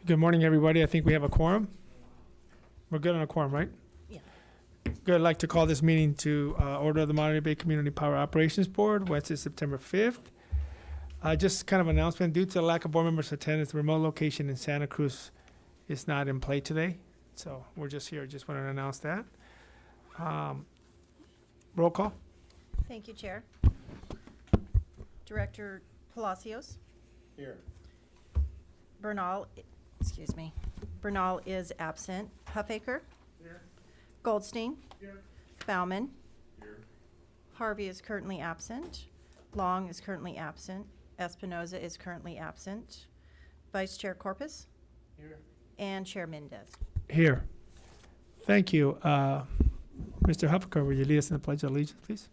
Good morning, everybody. I think we have a quorum. We're good on a quorum, right? Yeah. Good. I'd like to call this meeting to order of the Monterey Bay Community Power Operations Board, Wednesday, September 5th. Just kind of announcement, due to the lack of board members attendance, the remote location in Santa Cruz is not in play today. So we're just here. Just wanted to announce that. Roll call. Thank you, Chair. Director Palacios. Here. Bernal is absent. Huffaker. Here. Goldstein. Here. Bauman. Here. Harvey is currently absent. Long is currently absent. Espinoza is currently absent. Vice Chair Corpus. Here. And Chair Mendez. Here. Thank you. Mr. Huffaker, will you lead us in the Pledge of Allegiance, please?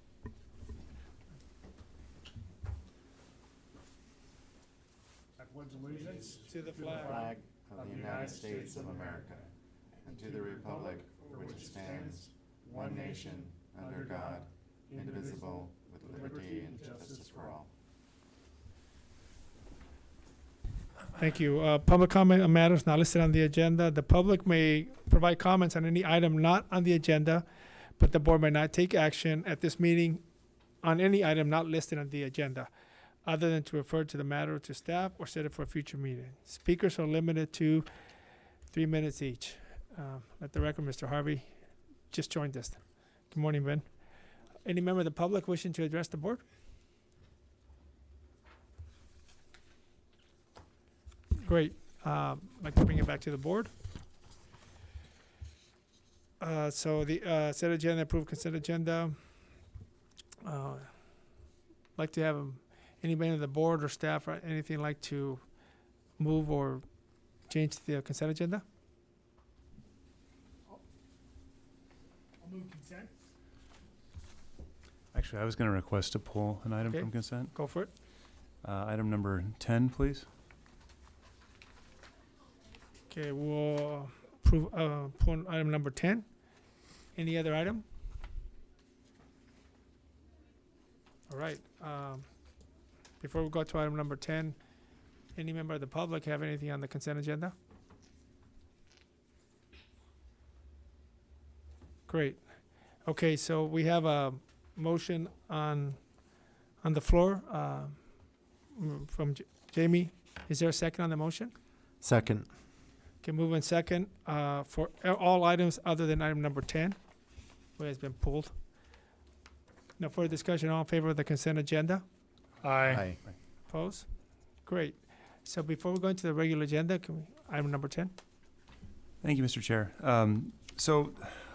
I pledge allegiance To the flag of the United States of America, and to the republic for which it stands, one nation, under God, indivisible, with liberty and justice for all. Thank you. Public comment on matters not listed on the agenda. The public may provide comments on any item not on the agenda, but the board may not take action at this meeting on any item not listed on the agenda, other than to refer to the matter to staff or set it for a future meeting. Speakers are limited to 3 minutes each. Let the record, Mr. Harvey just joined us. Good morning, Ben. Any member of the public wishing to address the board? Great. I'd like to bring it back to the board. So the set agenda, approved consent agenda. Like to have anybody on the board or staff or anything like to move or change the consent agenda? I'll move consent. Actually, I was going to request to pull an item Okay. from consent. Go for it. Item number 10, please. Okay, we'll approve, pull item number 10. Any other item? All right. Before we go to item number 10, any member of the public have anything on the consent agenda? Great. Okay, so we have a motion on the floor from Jamie. Is there a second on the motion? Second. Okay, move in second for all items other than item number 10, which has been pulled. No further discussion. All in favor of the consent agenda? Aye. Opposed? Great. So before we go into the regular agenda, can we, item number 10? Thank you, Mr. Chair. So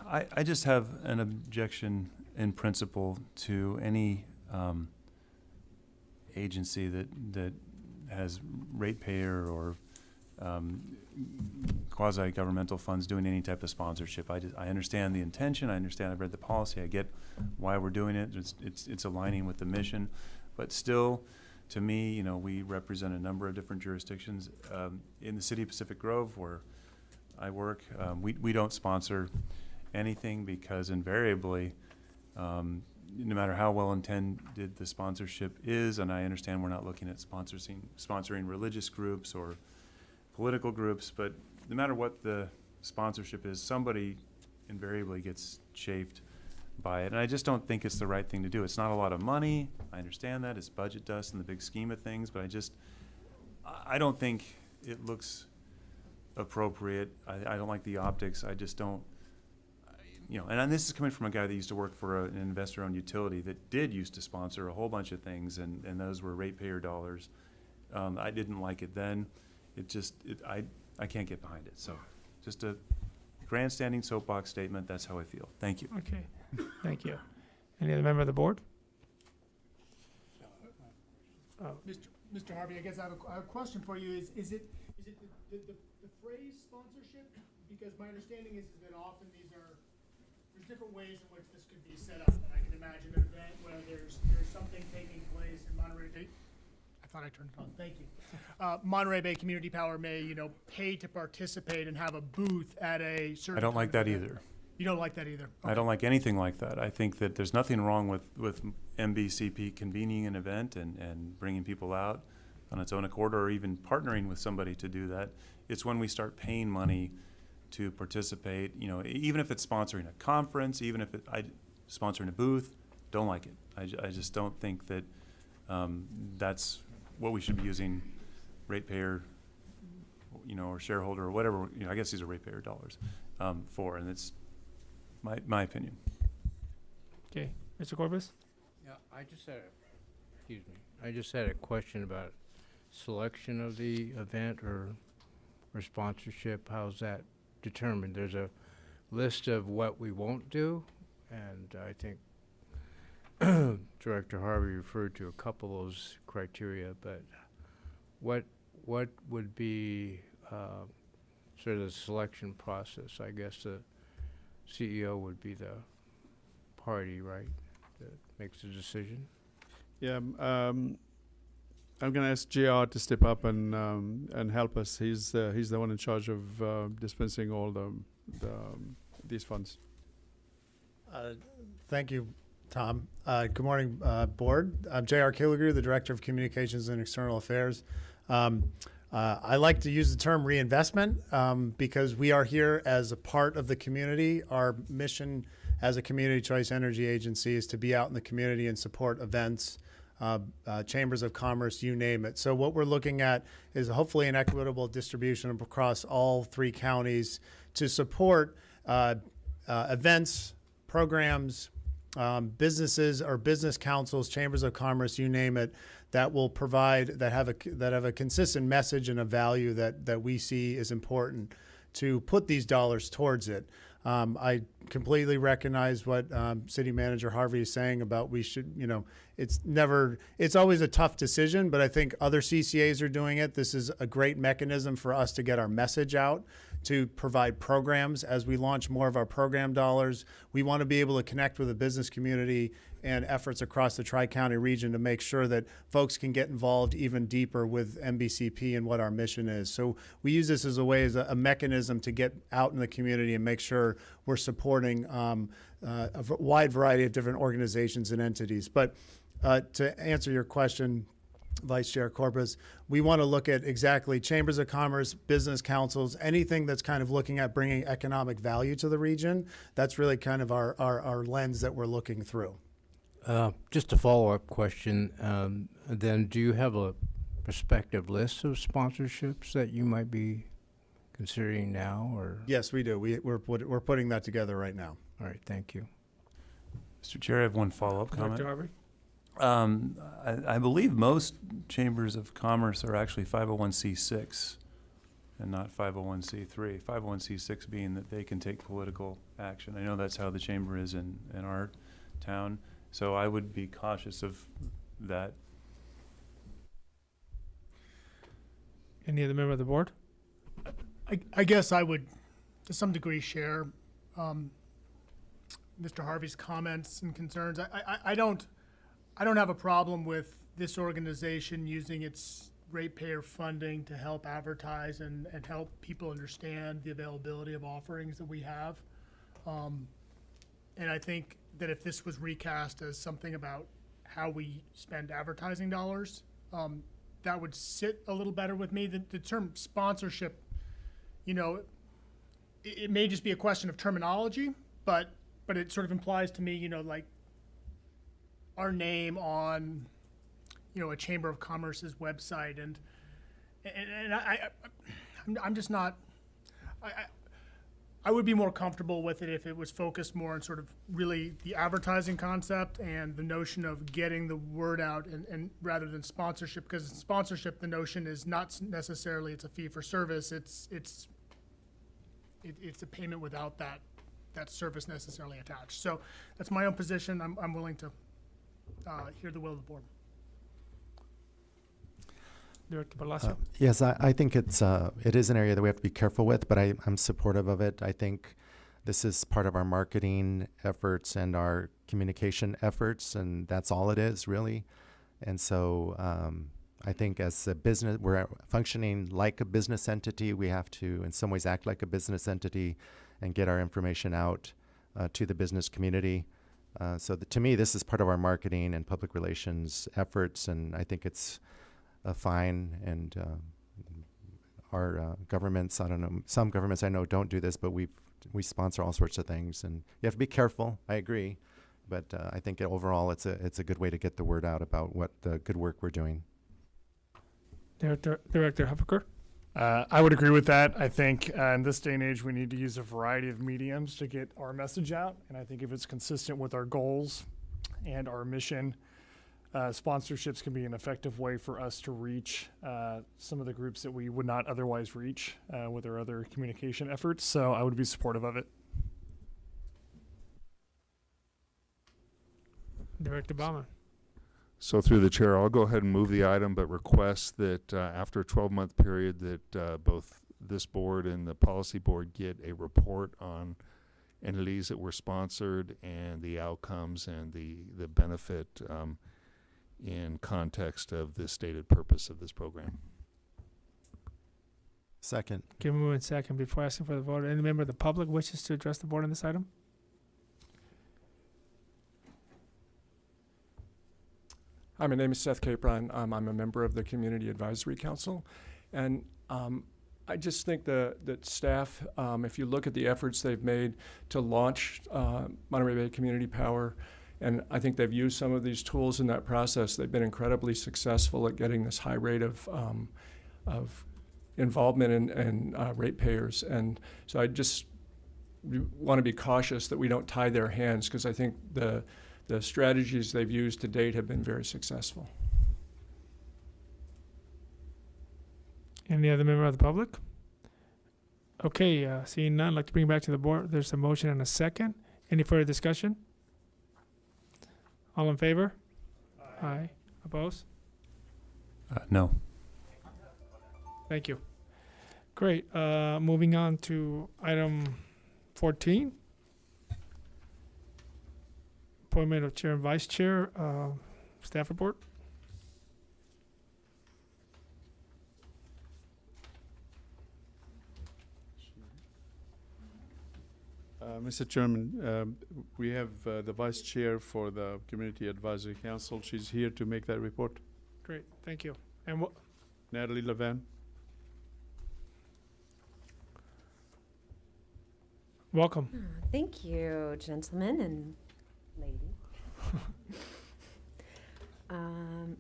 I just have an objection in principle to any agency that has ratepayer or quasi-governmental funds doing any type of sponsorship. I understand the intention. I understand. I've read the policy. I get why we're doing it. It's aligning with the mission, but still, to me, we represent a number of different jurisdictions in the city of Pacific Grove, where I work. We don't sponsor anything because invariably, no matter how well intended the sponsorship is, and I understand we're not looking at sponsoring religious groups or political groups, but no matter what the sponsorship is, somebody invariably gets chafed by it. And I just don't think it's the right thing to do. It's not a lot of money. I understand that. It's budget dust in the big scheme of things, but I don't think it looks appropriate. I don't like the optics. I just don't, and this is coming from a guy that used to work for an investor-owned utility that did used to sponsor a whole bunch of things, and those were ratepayer dollars. I didn't like it then. I can't get behind it. So just a grandstanding soapbox statement. That's how I feel. Thank you. Okay, thank you. Any other member of the board? Mr. Harvey, I guess I have a question for you. Is it the phrase sponsorship? Because my understanding is that often there's different ways in which this could be set up. And I can imagine an event where there's something taking place in Monterey Bay. I thought I turned it on. Thank you. Monterey Bay Community Power may, pay to participate and have a booth at a certain. I don't like that either. You don't like that either? I don't like anything like that. I think that there's nothing wrong with MBCP convening an event and bringing people out. on its own accord or even partnering with somebody to do that. It's when we start paying money to participate, you know, even if it's sponsoring a conference, even if sponsoring a booth, don't like it. I just don't think that that's what we should be using ratepayer, you know, or shareholder or whatever, you know, I guess these are ratepayer dollars for, and it's my opinion. Okay, Mr. Corbus? Yeah, I just had a question about selection of the event or sponsorship. How's that determined? There's a list of what we won't do, and I think Director Harvey referred to a couple of those criteria, but what would be sort of the selection process? I guess the CEO would be the party, right, that makes the decision? Yeah, I'm going to ask JR to step up and help us. He's the one in charge of dispensing all these funds. Thank you, Tom. Good morning, Board. I'm J.R. Killigrew, the Director of Communications and External Affairs. I like to use the term reinvestment because we are here as a part of the community. Our mission as a community choice energy agency is to be out in the community and support events, chambers of commerce, you name it. So what we're looking at is hopefully an equitable distribution across all 3 counties to support events, programs, businesses or business councils, chambers of commerce, you name it, that will provide, that have a consistent message and a value that we see is important to put these dollars towards it. I completely recognize what City Manager Harvey is saying about we should, you know, it's always a tough decision, but I think other CCAs are doing it. This is a great mechanism for us to get our message out, to provide programs. As we launch more of our program dollars, we want to be able to connect with the business community and efforts across the Tri-County region to make sure that folks can get involved even deeper with MBCP and what our mission is. So we use this as a way, as a mechanism to get out in the community and make sure we're supporting a wide variety of different organizations and entities. But to answer your question, Vice Chair Corpus, we want to look at exactly chambers of commerce, business councils, anything that's kind of looking at bringing economic value to the region. That's really kind of our lens that we're looking through. Just a follow-up question. Then do you have a prospective list of sponsorships that you might be considering now, or? Yes, we do. We're putting that together right now. All right, thank you. Mr. Chair, I have one follow-up comment. Dr. Harvey? I believe most chambers of commerce are actually 501c6 and not 501c3. 501c6 being that they can take political action. I know that's how the chamber is in our town, so I would be cautious of that. Any other member of the board? I guess I would, to some degree, share Mr. Harvey's comments and concerns. I don't have a problem with this organization using its ratepayer funding to help advertise and help people understand the availability of offerings that we have. And I think that if this was recast as something about how we spend advertising dollars, that would sit a little better with me. The term sponsorship, you know, it may just be a question of terminology, but it sort of implies to me, you know, like our name on, you know, a Chamber of Commerce's website, and I'm just not. I would be more comfortable with it if it was focused more on sort of really the advertising concept and the notion of getting the word out, and rather than sponsorship, because sponsorship, the notion is not necessarily it's a fee for service. It's a payment without that service necessarily attached. So that's my own position. I'm willing to hear the will of the board. Director Palacio? Yes, I think it is an area that we have to be careful with, but I'm supportive of it. I think this is part of our marketing efforts and our communication efforts, and that's all it is, really. And so I think as a business, we're functioning like a business entity. We have to, in some ways, act like a business entity and get our information out to the business community. So to me, this is part of our marketing and public relations efforts, and I think it's a fine, and our governments, I don't know, some governments I know don't do this, but we sponsor all sorts of things, and you have to be careful. I agree, but I think overall it's a good way to get the word out about what the good work we're doing. Director Huffaker? I would agree with that. I think in this day and age, we need to use a variety of mediums to get our message out. And I think if it's consistent with our goals and our mission, sponsorships can be an effective way for us to reach some of the groups that we would not otherwise reach with our other communication efforts. So I would be supportive of it. Director Bauman? So through the chair, I'll go ahead and move the item, but request that after a 12-month period that both this board and the policy board get a report on entities that were sponsored and the outcomes and the benefit in context of the stated purpose of this program. Second. Okay, moving second. Before asking for the vote, any member of the public wishes to address the board on this item? Hi, my name is Seth Capron. I'm a member of the Community Advisory Council. And I just think that staff, if you look at the efforts they've made to launch Monterey Bay Community Power, and I think they've used some of these tools in that process, they've been incredibly successful at getting this high rate of involvement in ratepayers. And so I just want to be cautious that we don't tie their hands, because I think the strategies they've used to date have been very successful. Any other member of the public? Okay, seeing none, I'd like to bring it back to the board. There's a motion and a second. Any further discussion? All in favor? Aye. Opposed? No. Thank you. Great. Moving on to item 14. Appointment of chair and vice chair. Staff report. Mr. Chairman, we have the vice chair for the Community Advisory Council. She's here to make that report. Great. Thank you. And Natalie Levan. welcome. Thank you, gentlemen and lady.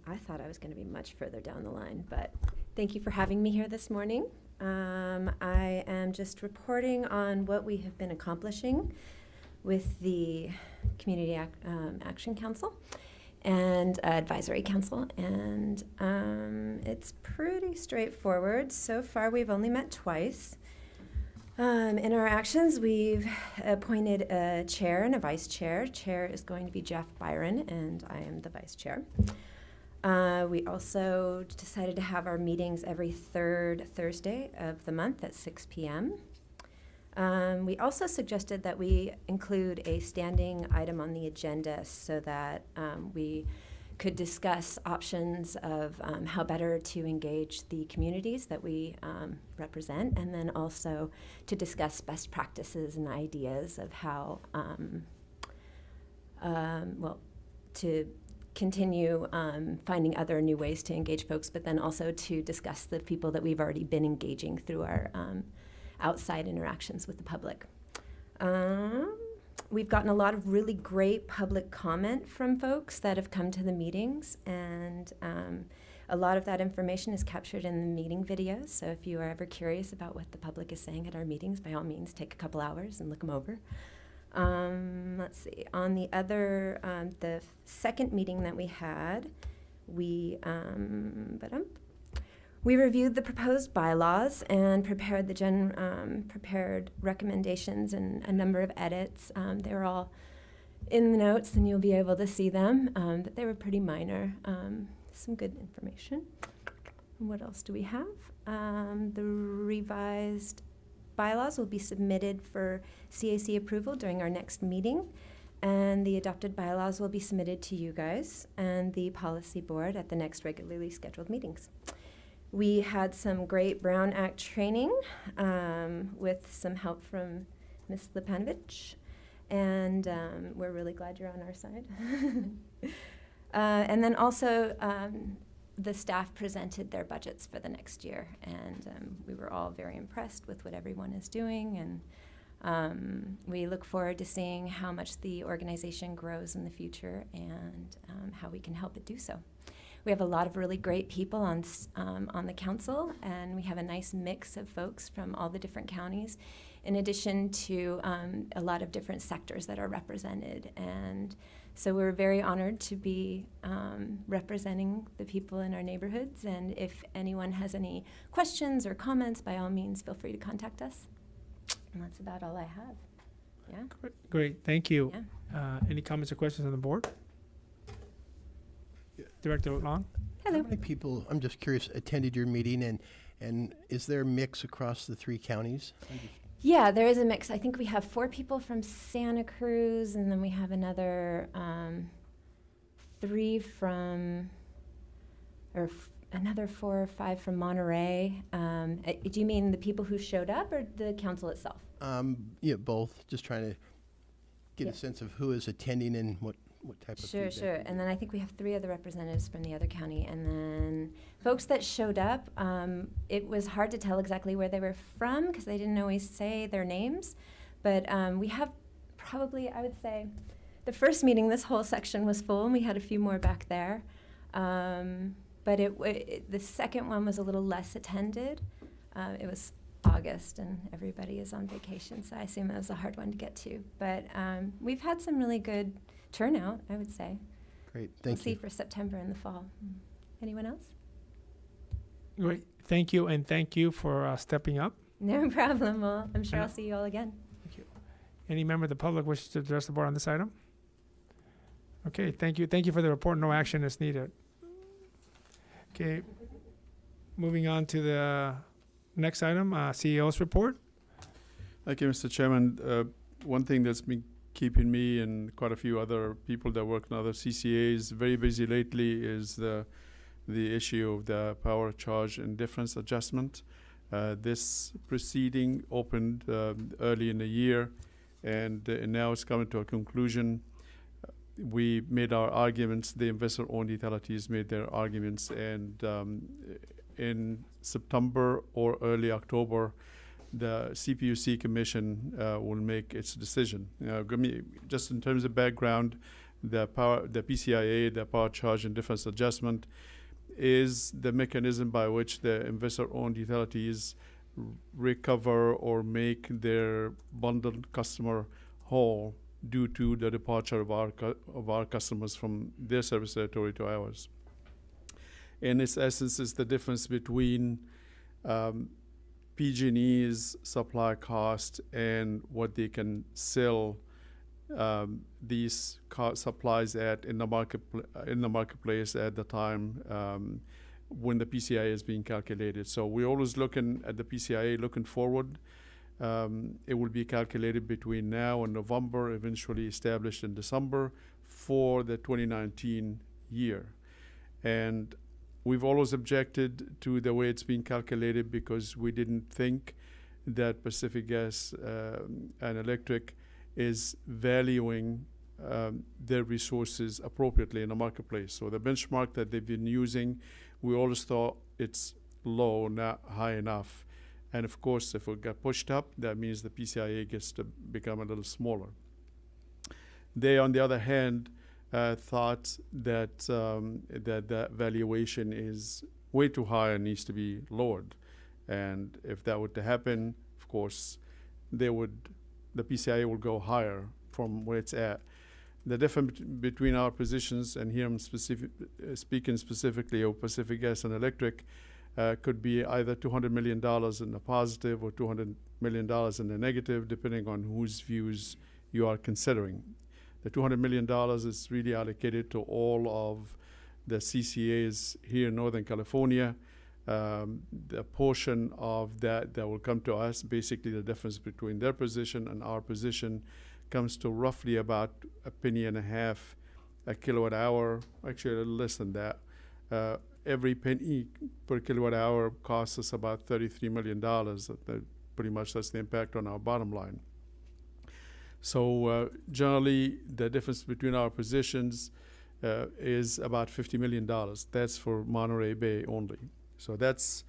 I thought I was going to be much further down the line, but thank you for having me here this morning. I am just reporting on what we have been accomplishing with the Community Action Council and Advisory Council, and it's pretty straightforward. So far, we've only met twice. In our actions, we've appointed a chair and a vice chair. Chair is going to be Jeff Byron, and I am the vice chair. We also decided to have our meetings every third Thursday of the month at 6 p.m. We also suggested that we include a standing item on the agenda so that we could discuss options of how better to engage the communities that we represent, and then also to discuss best practices and ideas of how, to continue finding other new ways to engage folks, but then also to discuss the people that we've already been engaging through our outside interactions with the public. We've gotten a lot of really great public comment from folks that have come to the meetings, and a lot of that information is captured in the meeting videos. So if you are ever curious about what the public is saying at our meetings, by all means, take a couple hours and look them over. Let's see. On the other, the second meeting that we had, we reviewed the proposed bylaws and prepared prepared recommendations and a number of edits. They were all in the notes, and you'll be able to see them, but they were pretty minor. Some good information. What else do we have? The revised bylaws will be submitted for CAC approval during our next meeting, and the adopted bylaws will be submitted to you guys and the policy board at the next regularly scheduled meetings. We had some great Brown Act training with some help from Ms. Lipanovich, and we're really glad you're on our side. And then also the staff presented their budgets for the next year, and we were all very impressed with what everyone is doing, and we look forward to seeing how much the organization grows in the future and how we can help it do so. We have a lot of really great people on the council, and we have a nice mix of folks from all the different counties, in addition to a lot of different sectors that are represented. And so we're very honored to be representing the people in our neighborhoods. And if anyone has any questions or comments, by all means, feel free to contact us. And that's about all I have. Yeah. Great, thank you. Yeah. Any comments or questions on the board? Director Long? Hello. How many people, I'm just curious, attended your meeting, and is there a mix across the 3 counties? Yeah, there is a mix. I think we have 4 people from Santa Cruz, and then we have another 3 from, another 4 or 5 from Monterey. Do you mean the people who showed up or the council itself? Yeah, both. Just trying to get Yeah. a sense of who is attending and what type of Sure, feedback. sure. And then I think we have 3 other representatives from the other county. And then folks that showed up, it was hard to tell exactly where they were from because they didn't always say their names. But we have probably, I would say, the first meeting, this whole section was full, and we had a few more back there. But the second one was a little less attended. It was August, and everybody is on vacation, so I assume it was a hard one to get to. But we've had some really good turnout, I would say. Great, We'll thank see you. for September in the fall. Anyone else? Great, thank you, and thank you for stepping up. No problem. Well, I'm sure I I'll know. see you all again. Any member of the public wishes to address the board on this item? Okay, thank you. Thank you for the report. No action is needed. Okay, moving on to the next item, CEO's report. Thank you, Mr. Chairman. One thing that's been keeping me and quite a few other people that work in other CCAs very busy lately is the issue of the power charge and difference adjustment. This proceeding opened early in the year, and now it's coming to a conclusion. We made our arguments, the investor-owned utilities made their arguments, and in September or early October, the CPUC Commission will make its decision. Just in terms of background, the PCIA, the Power Charge and Difference Adjustment, is the mechanism by which the investor-owned utilities recover or make their bundled customer whole due to the departure of our customers from their service territory to ours. In its essence, is the difference between PG&E's supply cost and what they can sell these supplies at in the marketplace at the time when the PCIA is being calculated. So we're always looking at the PCIA looking forward. It will be calculated between now and November, eventually established in December for the 2019 year. And we've always objected to the way it's being calculated because we didn't think that Pacific Gas and Electric is valuing their resources appropriately in the marketplace. So the benchmark that they've been using, we always thought it's low, not high enough. And of course, if it got pushed up, that means the PCIA gets to become a little smaller. They, on the other hand, thought that that valuation is way too high and needs to be lowered. And if that were to happen, of course, the PCIA will go higher from where it's at. The difference between our positions, and here I'm speaking specifically of Pacific Gas and Electric, could be either $200 million in the positive or $200 million in the negative, depending on whose views you are considering. The $200 million is really allocated to all of the CCAs here in Northern California. The portion of that will come to us, basically the difference between their position and our position, comes to roughly about $0.015 a kilowatt hour, actually a little less than that. Every penny per kilowatt hour costs us about $33 million. Pretty much that's the impact on our bottom line. So generally, the difference between our positions is about $50 million. That's for Monterey Bay only. So that's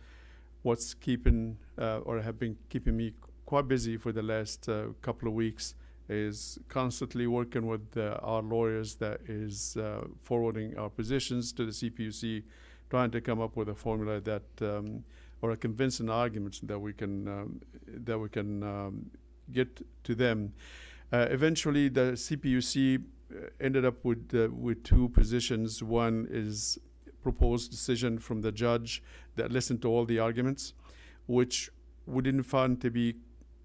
what's keeping or have been keeping me quite busy for the last couple of weeks, is constantly working with our lawyers that is forwarding our positions to the CPUC, trying to come up with a formula that or a convincing argument that we can get to them. Eventually, the CPUC ended up with two positions. One is proposed decision from the judge that listened to all the arguments, which we didn't find to be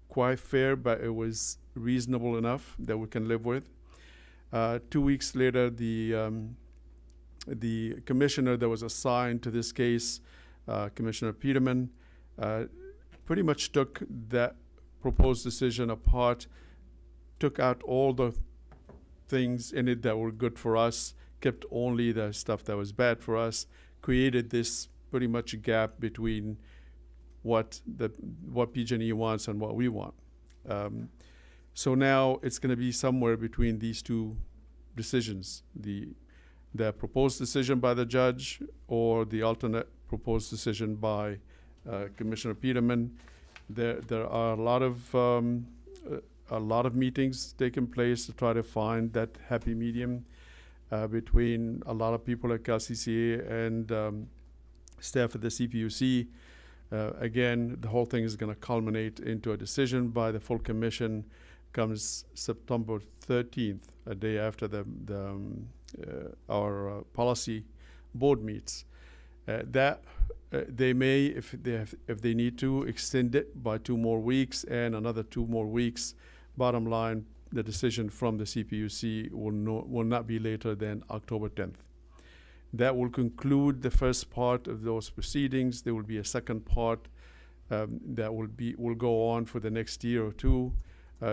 quite fair, but it was reasonable enough that we can live with. 2 weeks later, the commissioner that was assigned to this case, Commissioner Peterman, pretty much took that proposed decision apart, took out all the things in it that were good for us, kept only the stuff that was bad for us, created this pretty much a gap between what PG&E wants and what we want. So now it's going to be somewhere between these two decisions, the proposed decision by the judge or the alternate proposed decision by Commissioner Peterman. There are a lot of meetings taking place to try to find that happy medium between a lot of people at CalCCA and staff at the CPUC. Again, the whole thing is going to culminate into a decision by the full commission comes September 13th, a day after our policy board meets. They may, if they need to, extend it by 2 more weeks and another 2 more weeks. Bottom line, the decision from the CPUC will not be later than October 10th. That will conclude the first part of those proceedings. There will be a second part that will go on for the next year or two,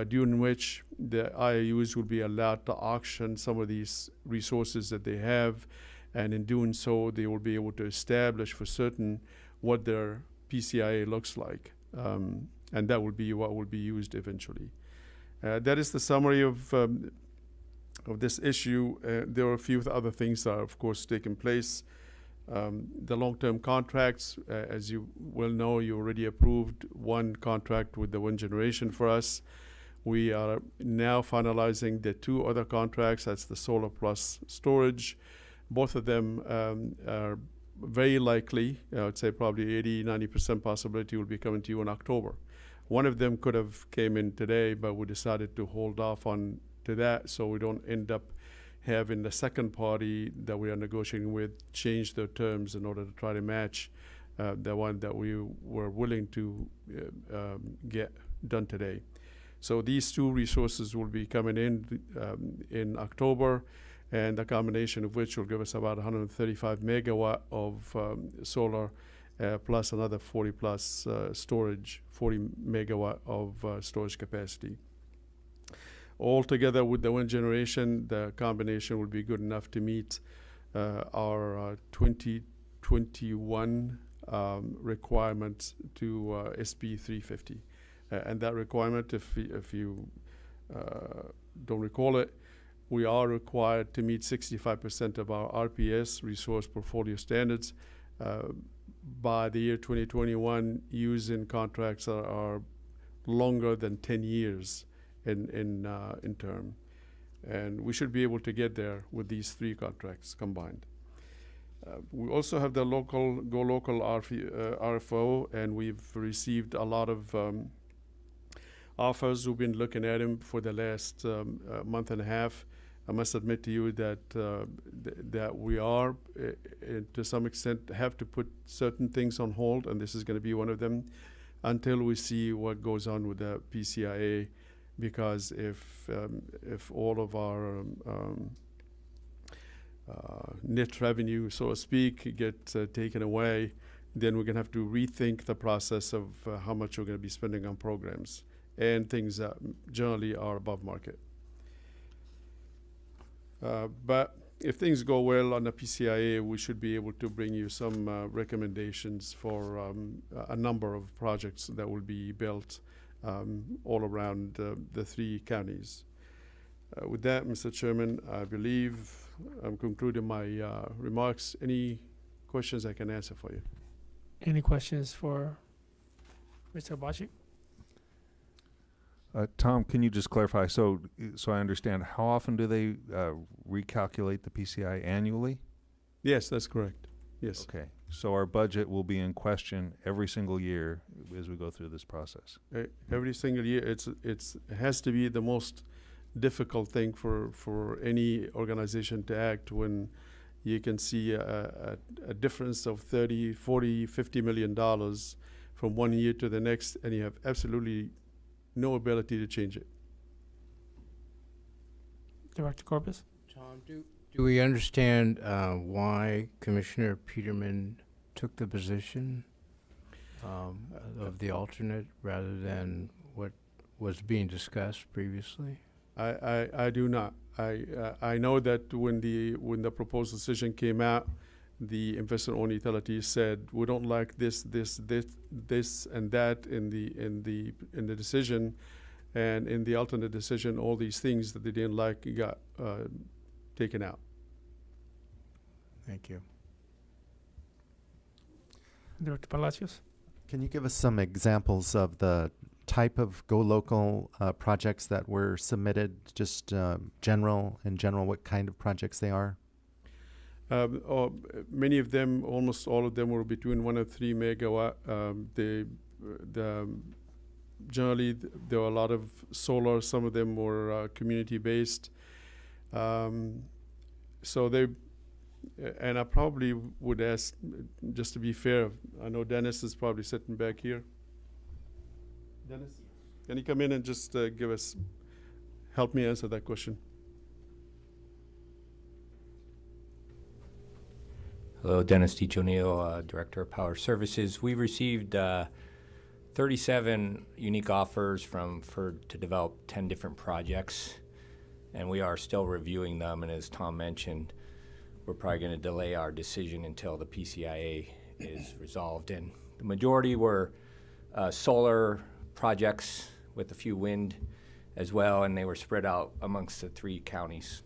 during which the IOUs will be allowed to auction some of these resources that they have, and in doing so, they will be able to establish for certain what their PCIA looks like, and that will be what will be used eventually. That is the summary of this issue. There are a few other things that are, of course, taking place. The long-term contracts, as you well know, you already approved one contract with the wind generation for us. We are now finalizing the 2 other contracts. That's the solar plus storage. Both of them are very likely, I would say probably 80-90% possibility will be coming to you in October. One of them could have came in today, but we decided to hold off on to that so we don't end up having the second party that we are negotiating with change their terms in order to try to match the one that we were willing to get done today. So these 2 resources will be coming in October, and the combination of which will give us about 135 megawatt of solar plus another 40 plus storage, 40 megawatt of storage capacity. Altogether with the wind generation, the combination will be good enough to meet our 2021 requirement to SB 350. And that requirement, if you don't recall it, we are required to meet 65% of our RPS, resource portfolio standards, by the year 2021, using contracts that are longer than 10 years in term. And we should be able to get there with these 3 contracts combined. We also have the Go Local RFO, and we've received a lot of offers. We've been looking at them for the last month and a half. I must admit to you that that we are, to some extent, have to put certain things on hold, and this is going to be one of them, until we see what goes on with the PCIA. Because if all of our net revenue, so to speak, get taken away, then we're going to have to rethink the process of how much we're going to be spending on programs and things that generally are above market. But if things go well on the PCIA, we should be able to bring you some recommendations for a number of projects that will be built all around the 3 counties. With that, Mr. Chairman, I believe I'm concluding my remarks. Any questions I can answer for you? Any questions for Mr. Hibachi? Tom, can you just clarify? So I understand, how often do they recalculate the PCI annually? Yes, that's correct. Yes. Okay, so our budget will be in question every single year as we go through this process. Every single year, it has to be the most difficult thing for any organization to act when you can see a difference of 30, 40, $50 million from one year to the next, and you have absolutely no ability to change it. Director Corpus? Tom, do we understand why Commissioner Peterman took the position of the alternate rather than what was being discussed previously? I do not. I know that when the proposed decision came out, the investor-owned utilities said we don't like this, and that in the decision, and in the alternate decision, all these things that they didn't like got taken out. Thank you. Director Palacios? Can you give us some examples of the type of go local projects that were submitted? Just in general, what kind of projects they are? Many of them, almost all of them, were between 1 and 3 megawatt. Generally, there were a lot of solar. Some of them were community-based. So they, and I probably would ask, just to be fair, I know Dennis is probably sitting back here. Dennis, can you come in and just help me answer that question? Hello, Dennis Deach O'Neill, Director of Power Services. We received 37 unique offers from FERD to develop 10 different projects, and we are still reviewing them. And as Tom mentioned, we're probably going to delay our decision until the PCIA is resolved. And the majority were solar projects with a few wind as well, and they were spread out amongst the 3 counties.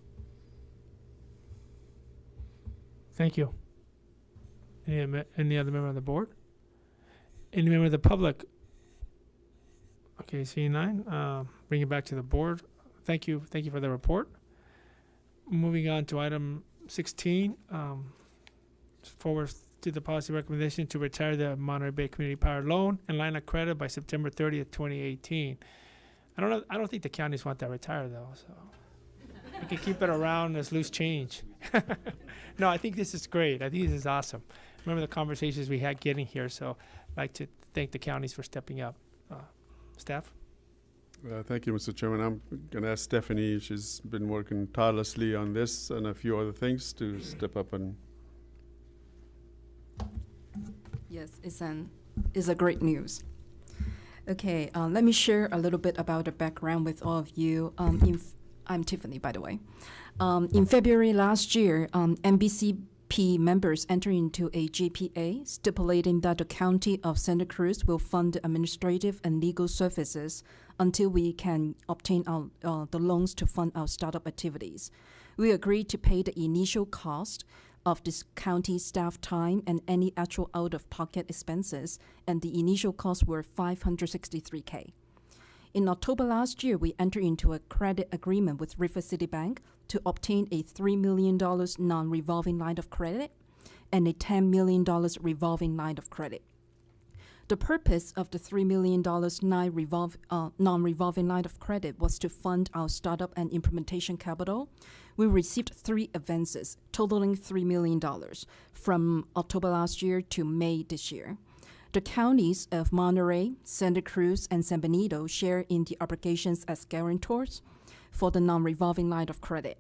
Thank you. Any other member of the board? Any member of the public? Okay, seeing none, bring it back to the board. Thank you for the report. Moving on to item 16, forward to the policy recommendation to retire the Monterey Bay Community Power loan and line of credit by September 30th, 2018. I don't think the counties want that retired though, so we can keep it around as loose change. No, I think this is great. I think this is awesome. Remember the conversations we had getting here, so I'd like to thank the counties for stepping up. Staff? Thank you, Mr. Chairman. I'm going to ask Stephanie. She's been working tirelessly on this and a few other things to step up and. Yes, it's a great news. Okay, let me share a little bit about the background with all of you. I'm Tiffany, by the way. In February last year, NBCP members entered into a GPA stipulating that the County of Santa Cruz will fund the administrative and legal services until we can obtain the loans to fund our startup activities. We agreed to pay the initial cost of this county staff time and any actual out-of-pocket expenses, and the initial costs were $563K. In October last year, we entered into a credit agreement with River City Bank to obtain a $3 million non-revolving line of credit and a $10 million revolving line of credit. The purpose of the $3 million non-revolving line of credit was to fund our startup and implementation capital. We received 3 advances totaling $3 million from October last year to May this year. The counties of Monterey, Santa Cruz, and San Benito share in the obligations as guarantors for the non-revolving line of credit.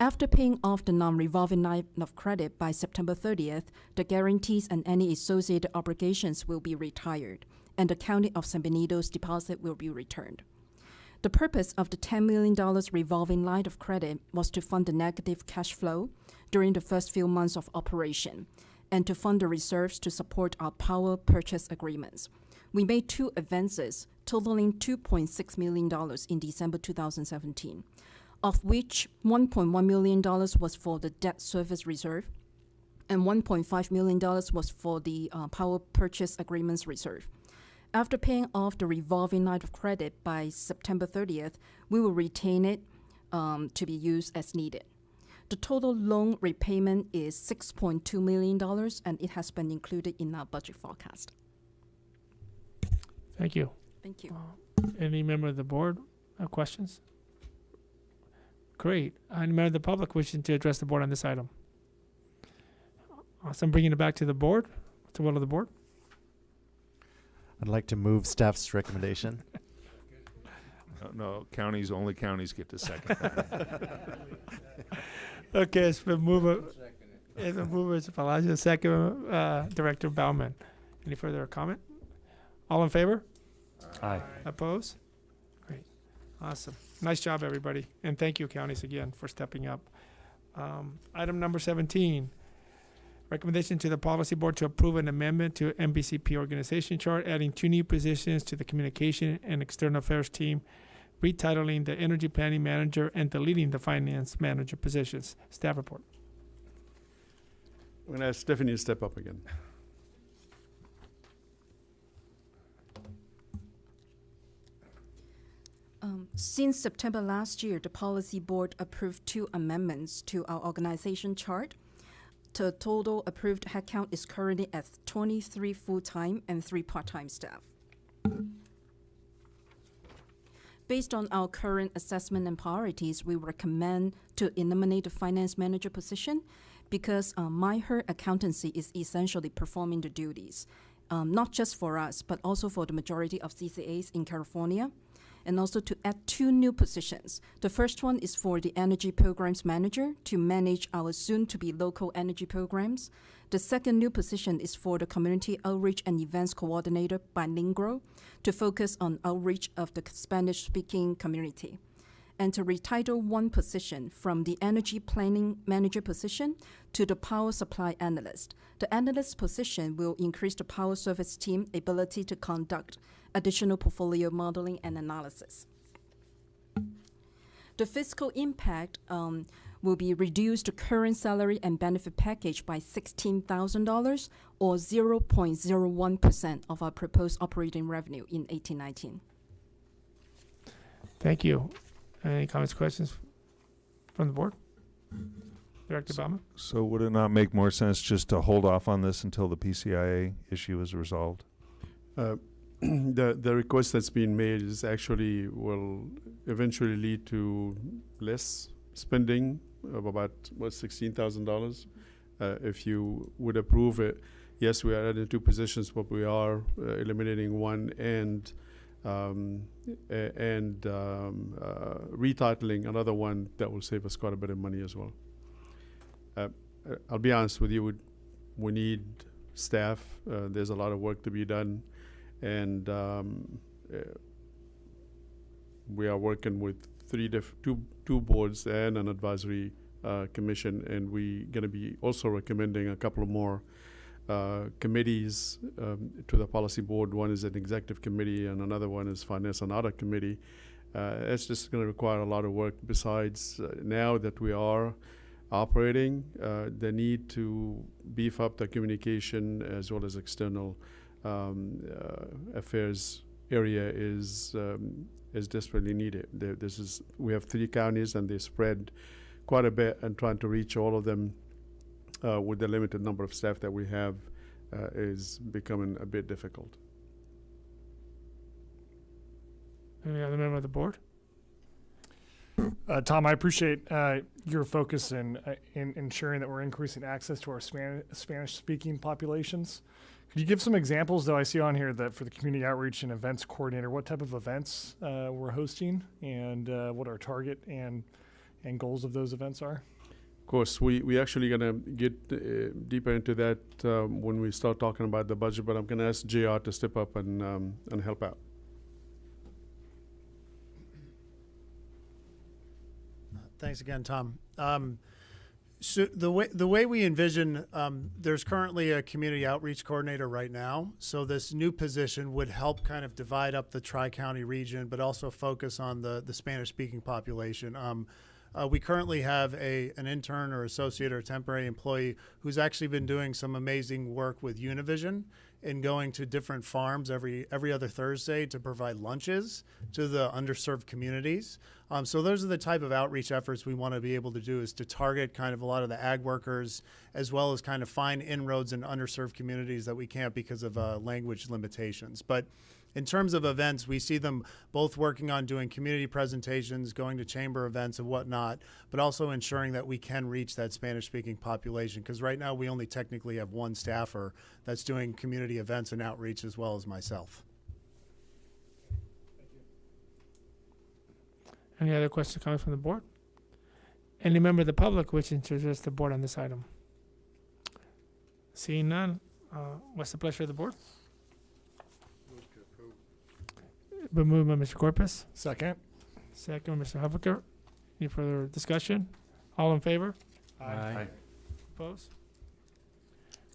After paying off the non-revolving line of credit by September 30th, the guarantees and any associated obligations will be retired, and the County of San Benito's deposit will be returned. The purpose of the $10 million revolving line of credit was to fund the negative cash flow during the first few months of operation, and to fund the reserves to support our power purchase agreements. We made 2 advances totaling $2.6 million in December 2017. of which $1.1 million was for the debt service reserve and $1.5 million was for the power purchase agreements reserve. After paying off the revolving line of credit by September 30th, we will retain it to be used as needed. The total loan repayment is $6.2 million, and it has been included in our budget forecast. Thank you. Thank you. Any member of the board have questions? Great. Any member of the public wishing to address the board on this item? Awesome. Bringing it back to the board. What's the will of the board? I'd like to move staff's recommendation. No, only counties get to second that. Okay, it's been moved. It's been moved. It's Palacio. Second, Director Bauman. Any further comment? All in favor? Aye. Opposed? Great. Awesome. Nice job, everybody. And thank you, counties, again, for stepping up. Item number 17, recommendation to the policy board to approve an amendment to MBCP organization chart, adding 2 new positions to the communication and external affairs team, retitling the energy planning manager and deleting the finance manager positions. Staff report. I'm going to ask Stephanie to step up again. Since September last year, the policy board approved 2 amendments to our organization chart. The total approved headcount is currently at 23 full-time and 3 part-time staff. Based on our current assessment and priorities, we recommend to eliminate the finance manager position because her accountancy is essentially performing the duties, not just for us, but also for the majority of CCAs in California, and also to add 2 new positions. The first one is for the Energy Programs Manager to manage our soon-to-be local energy programs. The second new position is for the Community Outreach and Events Coordinator bilingual to focus on outreach of the Spanish-speaking community. And to retitle 1 position from the Energy Planning Manager position to the Power Supply Analyst. The analyst position will increase the power service team ability to conduct additional portfolio modeling and analysis. The fiscal impact will be reduced the current salary and benefit package by $16,000 or 0.01% of our proposed operating revenue in 1819. Thank you. Any comments, questions from the board? Director Bauman? So would it not make more sense just to hold off on this until the PCIA issue is resolved? The request that's been made is actually will eventually lead to less spending of about $16,000 if you would approve it. Yes, we are adding 2 positions, but we are eliminating 1 and retitling another 1 that will save us quite a bit of money as well. I'll be honest with you, we need staff. There's a lot of work to be done. And we are working with 2 boards and an advisory commission, and we're going to be also recommending a couple of more committees to the policy board. One is an executive committee, and another one is finance and audit committee. It's just going to require a lot of work. Besides, now that we are operating, the need to beef up the communication as well as external affairs area is desperately needed. We have 3 counties and they spread quite a bit, and trying to reach all of them with the limited number of staff that we have is becoming a bit difficult. Any other member of the board? Tom, I appreciate your focus in ensuring that we're increasing access to our Spanish-speaking populations. Could you give some examples, though? I see on here that for the community outreach and events coordinator, what type of events we're hosting and what our target and goals of those events are? Of course, we actually going to get deeper into that when we start talking about the budget, but I'm going to ask JR to step up and help out. Thanks again, Tom. So the way we envision, there's currently a community outreach coordinator right now. So this new position would help kind of divide up the Tri-County region, but also focus on the Spanish-speaking population. We currently have an intern or associate or temporary employee who's actually been doing some amazing work with Univision in going to different farms every other Thursday to provide lunches to the underserved communities. So those are the type of outreach efforts we want to be able to do, is to target kind of a lot of the ag workers, as well as kind of find inroads in underserved communities that we can't because of language limitations. But in terms of events, we see them both working on doing community presentations, going to chamber events and whatnot, but also ensuring that we can reach that Spanish-speaking population, because right now we only technically have one staffer that's doing community events and outreach, as well as myself. Any other questions coming from the board? Any member of the public wishing to address the board on this item? Seeing none, what's the pleasure of the board? Been moved by Mr. Corpus, Second. second by Mr. Huffaker. Any further discussion? All in favor? Aye. Opposed?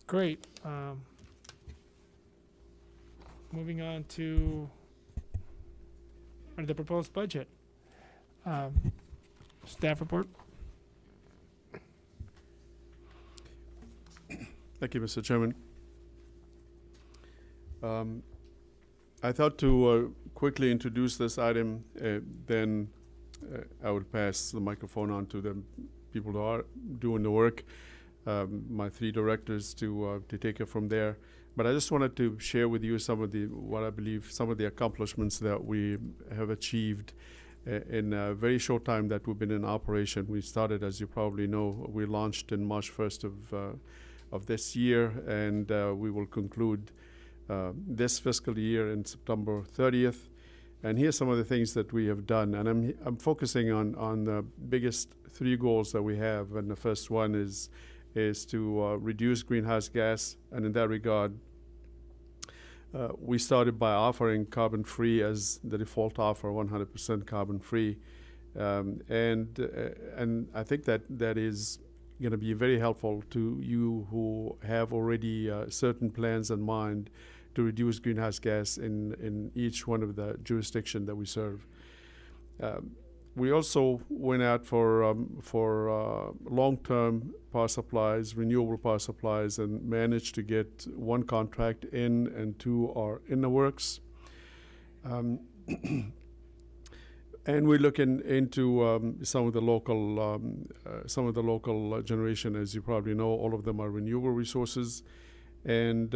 Great. Moving on to the proposed budget. Staff report. Thank you, Mr. Chairman. I thought to quickly introduce this item, then I will pass the microphone on to the people who are doing the work, my three directors, to take it from there. But I just wanted to share with you some of what I believe some of the accomplishments that we have achieved in a very short time that we've been in operation. We started, as you probably know, we launched in March 1st of this year, and we will conclude this fiscal year in September 30th. And here's some of the things that we have done. And I'm focusing on the biggest three goals that we have. And the first one is to reduce greenhouse gas. And in that regard, we started by offering carbon-free as the default offer, 100% carbon-free. And I think that is going to be very helpful to you who have already certain plans in mind to reduce greenhouse gas in each one of the jurisdiction that we serve. We also went out for long-term power supplies, renewable power supplies, and managed to get one contract in, and two are in the works. And we're looking into some of the local generation. As you probably know, all of them are renewable resources, and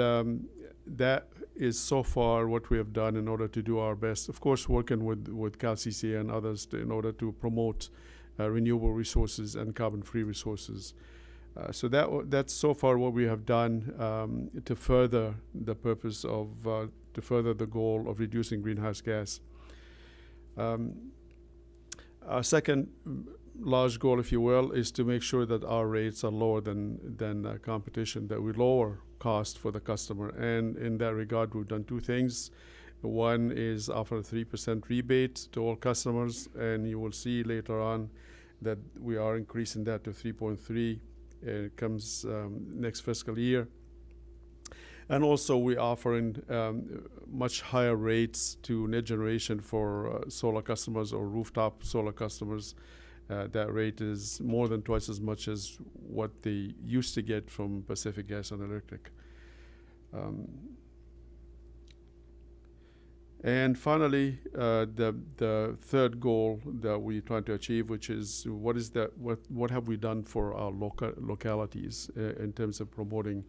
that is so far what we have done in order to do our best. Of course, working with CalCCA and others in order to promote renewable resources and carbon-free resources. So that's so far what we have done to further the purpose of, to further the goal of reducing greenhouse gas. Our second large goal, if you will, is to make sure that our rates are lower than competition, that we lower cost for the customer. And in that regard, we've done two things. One is offer a 3% rebate to all customers, and you will see later on that we are increasing that to 3.3. It comes next fiscal year. And also we're offering much higher rates to net generation for solar customers or rooftop solar customers. That rate is more than twice as much as what they used to get from Pacific Gas and Electric. And finally, the third goal that we're trying to achieve, which is what have we done for our localities in terms of promoting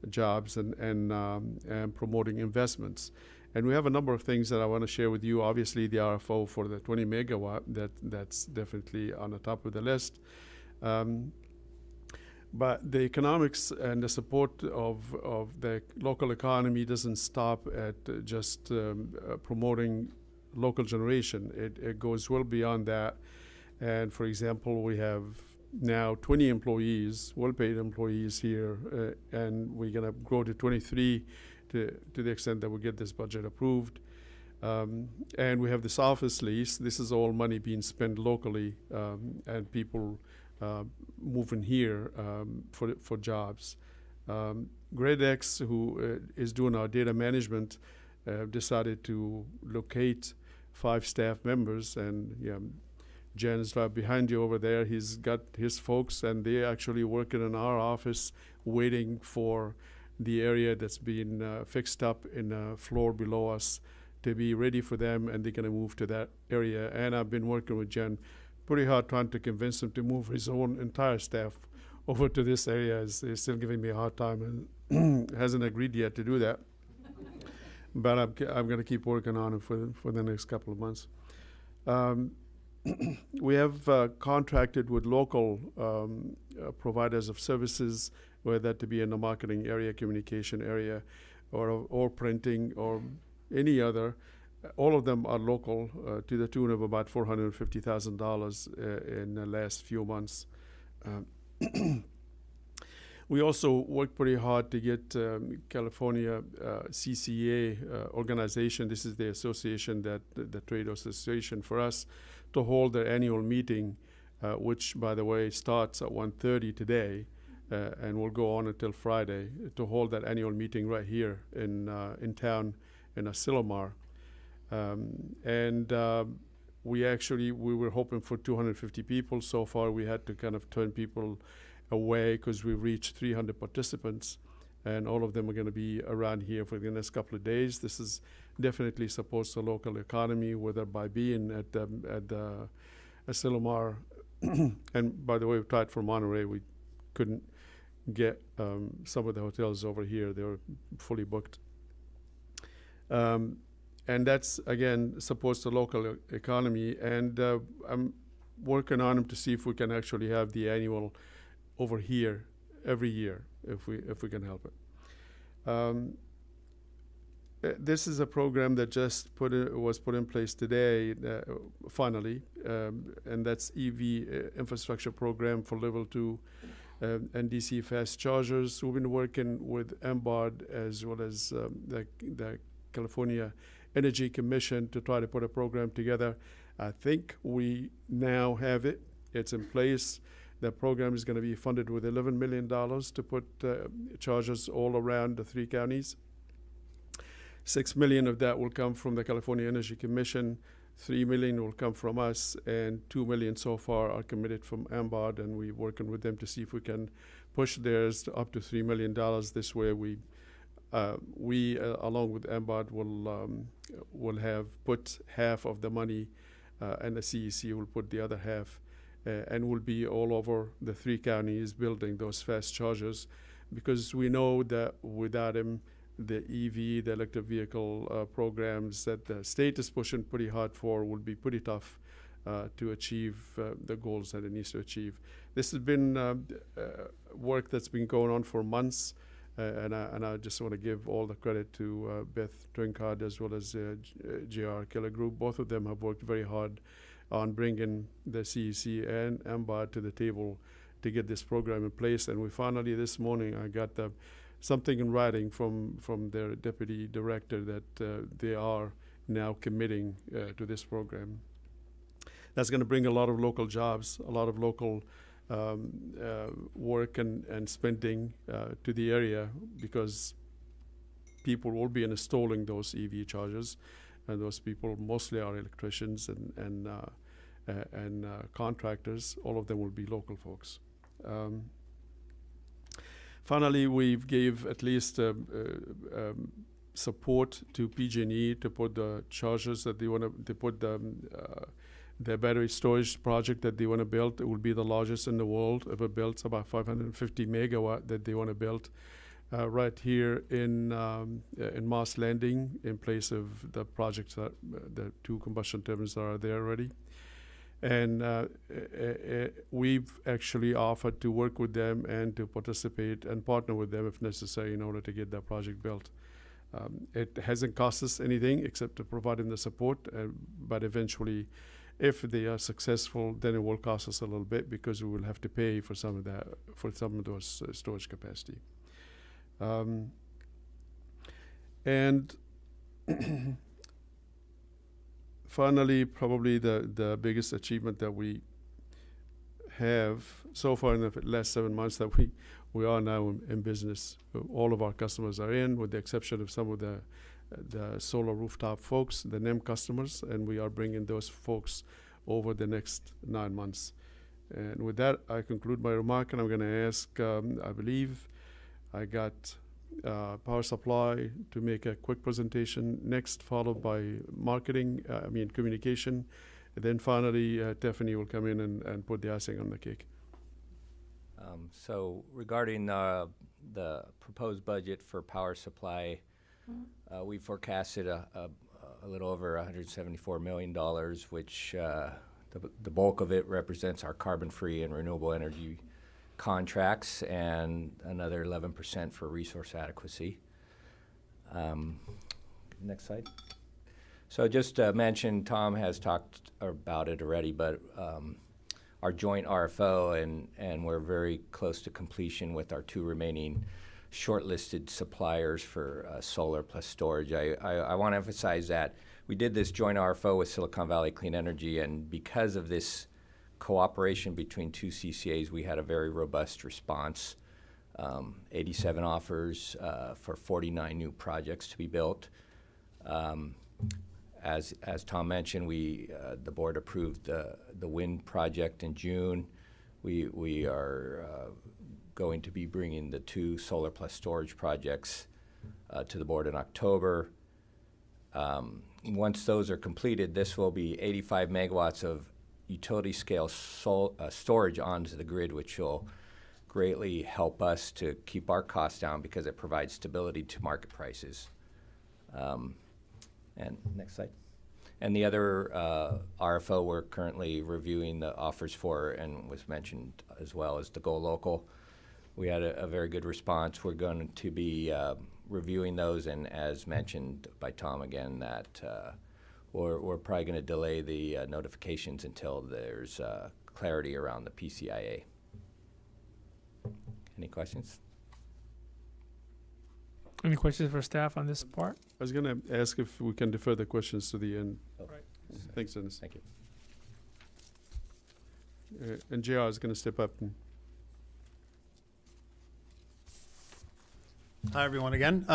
jobs and promoting investments. And we have a number of things that I want to share with you. Obviously, the RFO for the 20 megawatt, that's definitely on the top of the list. But the economics and the support of the local economy doesn't stop at just promoting local generation. It goes well beyond that. And for example, we have now 20 employees, well-paid employees here, and we're going to grow to 23 to the extent that we get this budget approved. And we have this office lease. This is all money being spent locally, and people moving here for jobs. GridX, who is doing our data management, decided to locate 5 staff members, and Jen's right behind you over there. He's got his folks, and they're actually working in our office, waiting for the area that's being fixed up in the floor below us to be ready for them, and they're going to move to that area. And I've been working with Jen pretty hard trying to convince him to move his own entire staff over to this area. He's still giving me a hard time and hasn't agreed yet to do that. But I'm going to keep working on it for the next couple of months. We have contracted with local providers of services, whether that to be in the marketing area, communication area, or printing, or any other. All of them are local, to the tune of about $450,000 in the last few months. We also worked pretty hard to get California CCA organization. This is the association that the trade association for us, to hold their annual meeting, which, by the way, starts at 1:30 today and will go on until Friday, to hold that annual meeting right here in town in Asilomar. We were hoping for 250 people. So far, we had to kind of turn people away because we reached 300 participants, and all of them are going to be around here for the next couple of days. This is definitely supports the local economy, whether by being at the Asilomar. And by the way, we tried for Monterey. We couldn't get some of the hotels over here. They were fully booked. And that's, again, supports the local economy. And I'm working on them to see if we can actually have the annual over here every year, if we can help it. This is a program that just was put in place today, finally, and that's EV infrastructure program for level 2 and DC fast chargers. We've been working with MBOD as well as the California Energy Commission to try to put a program together. I think we now have it. It's in place. The program is going to be funded with $11 million to put chargers all around the 3 counties. $6 million of that will come from the California Energy Commission. $3 million will come from us, and $2 million so far are committed from MBOD, and we're working with them to see if we can push theirs to up to $3 million. This way, we along with MBOD, will have put half of the money, and the CEC will put the other half. And will be all over the 3 counties building those fast chargers, because we know that without them, the EV, the electric vehicle programs that the state is pushing pretty hard for will be pretty tough to achieve the goals that it needs to achieve. This has been work that's been going on for months, and I just want to give all the credit to Beth Trincard as well as JR Keller Group. Both of them have worked very hard on bringing the CEC and MBOD to the table to get this program in place. And we finally, this morning, I got something in writing from their deputy director that they are now committing to this program. That's going to bring a lot of local jobs, a lot of local work and spending to the area, because people will be installing those EV chargers. And those people mostly are electricians and contractors. All of them will be local folks. Finally, we've gave at least support to PG&E to put the chargers that they want to put the battery storage project that they want to build. It will be the largest in the world ever built. It's about 550 megawatt that they want to build. Right here in Moss Landing, in place of the projects that the 2 combustion turbines that are there already. And we've actually offered to work with them and to participate and partner with them if necessary in order to get that project built. It hasn't cost us anything except to provide them the support, but eventually, if they are successful, then it will cost us a little bit, because we will have to pay for some of those storage capacity. And finally, probably the biggest achievement that we have so far in the last 7 months, that we are now in business. All of our customers are in, with the exception of some of the solar rooftop folks, the NEM customers, and we are bringing those folks over the next 9 months. And with that, I conclude my remark, and I'm going to ask, I believe I got power supply to make a quick presentation next, followed by communication. And then finally, Tiffany will come in and put the icing on the cake. So regarding the proposed budget for power supply, we forecasted a little over $174 million, which the bulk of it represents our carbon-free and renewable energy contracts, and another 11% for resource adequacy. Next slide. So just to mention, Tom has talked about it already, but our joint RFO, and we're very close to completion with our 2 remaining shortlisted suppliers for solar plus storage. I want to emphasize that we did this joint RFO with Silicon Valley Clean Energy, and because of this cooperation between 2 CCAs, we had a very robust response. 87 offers for 49 new projects to be built. As Tom mentioned, the board approved the wind project in June. We are going to be bringing the 2 solar plus storage projects to the board in October. Once those are completed, this will be 85 megawatts of utility scale storage onto the grid, which will greatly help us to keep our costs down because it provides stability to market prices. And next slide. And the other RFO we're currently reviewing the offers for, and was mentioned as well, as the Go Local. We had a very good response. We're going to be reviewing those, and as mentioned by Tom again, that we're probably going to delay the notifications until there's clarity around the PCIA. Any questions? Any questions for staff on this part? I was going to ask if we can defer the questions to the end. Oh, Right. Thanks, Dennis. Thank you. And JR is going to step up. Hi, everyone, again.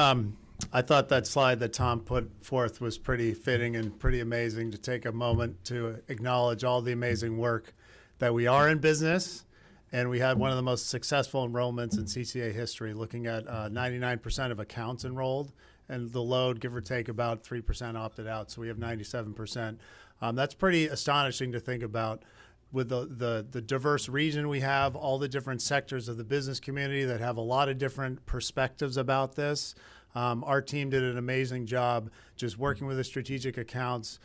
I thought that slide that Tom put forth was pretty fitting and pretty amazing, to take a moment to acknowledge all the amazing work that we are in business. And we had one of the most successful enrollments in CCA history, looking at 99% of accounts enrolled, and the load, give or take, about 3% opted out. So we have 97%. That's pretty astonishing to think about, with the diverse region we have, all the different sectors of the business community that have a lot of different perspectives about this. Our team did an amazing job just working with the strategic accounts,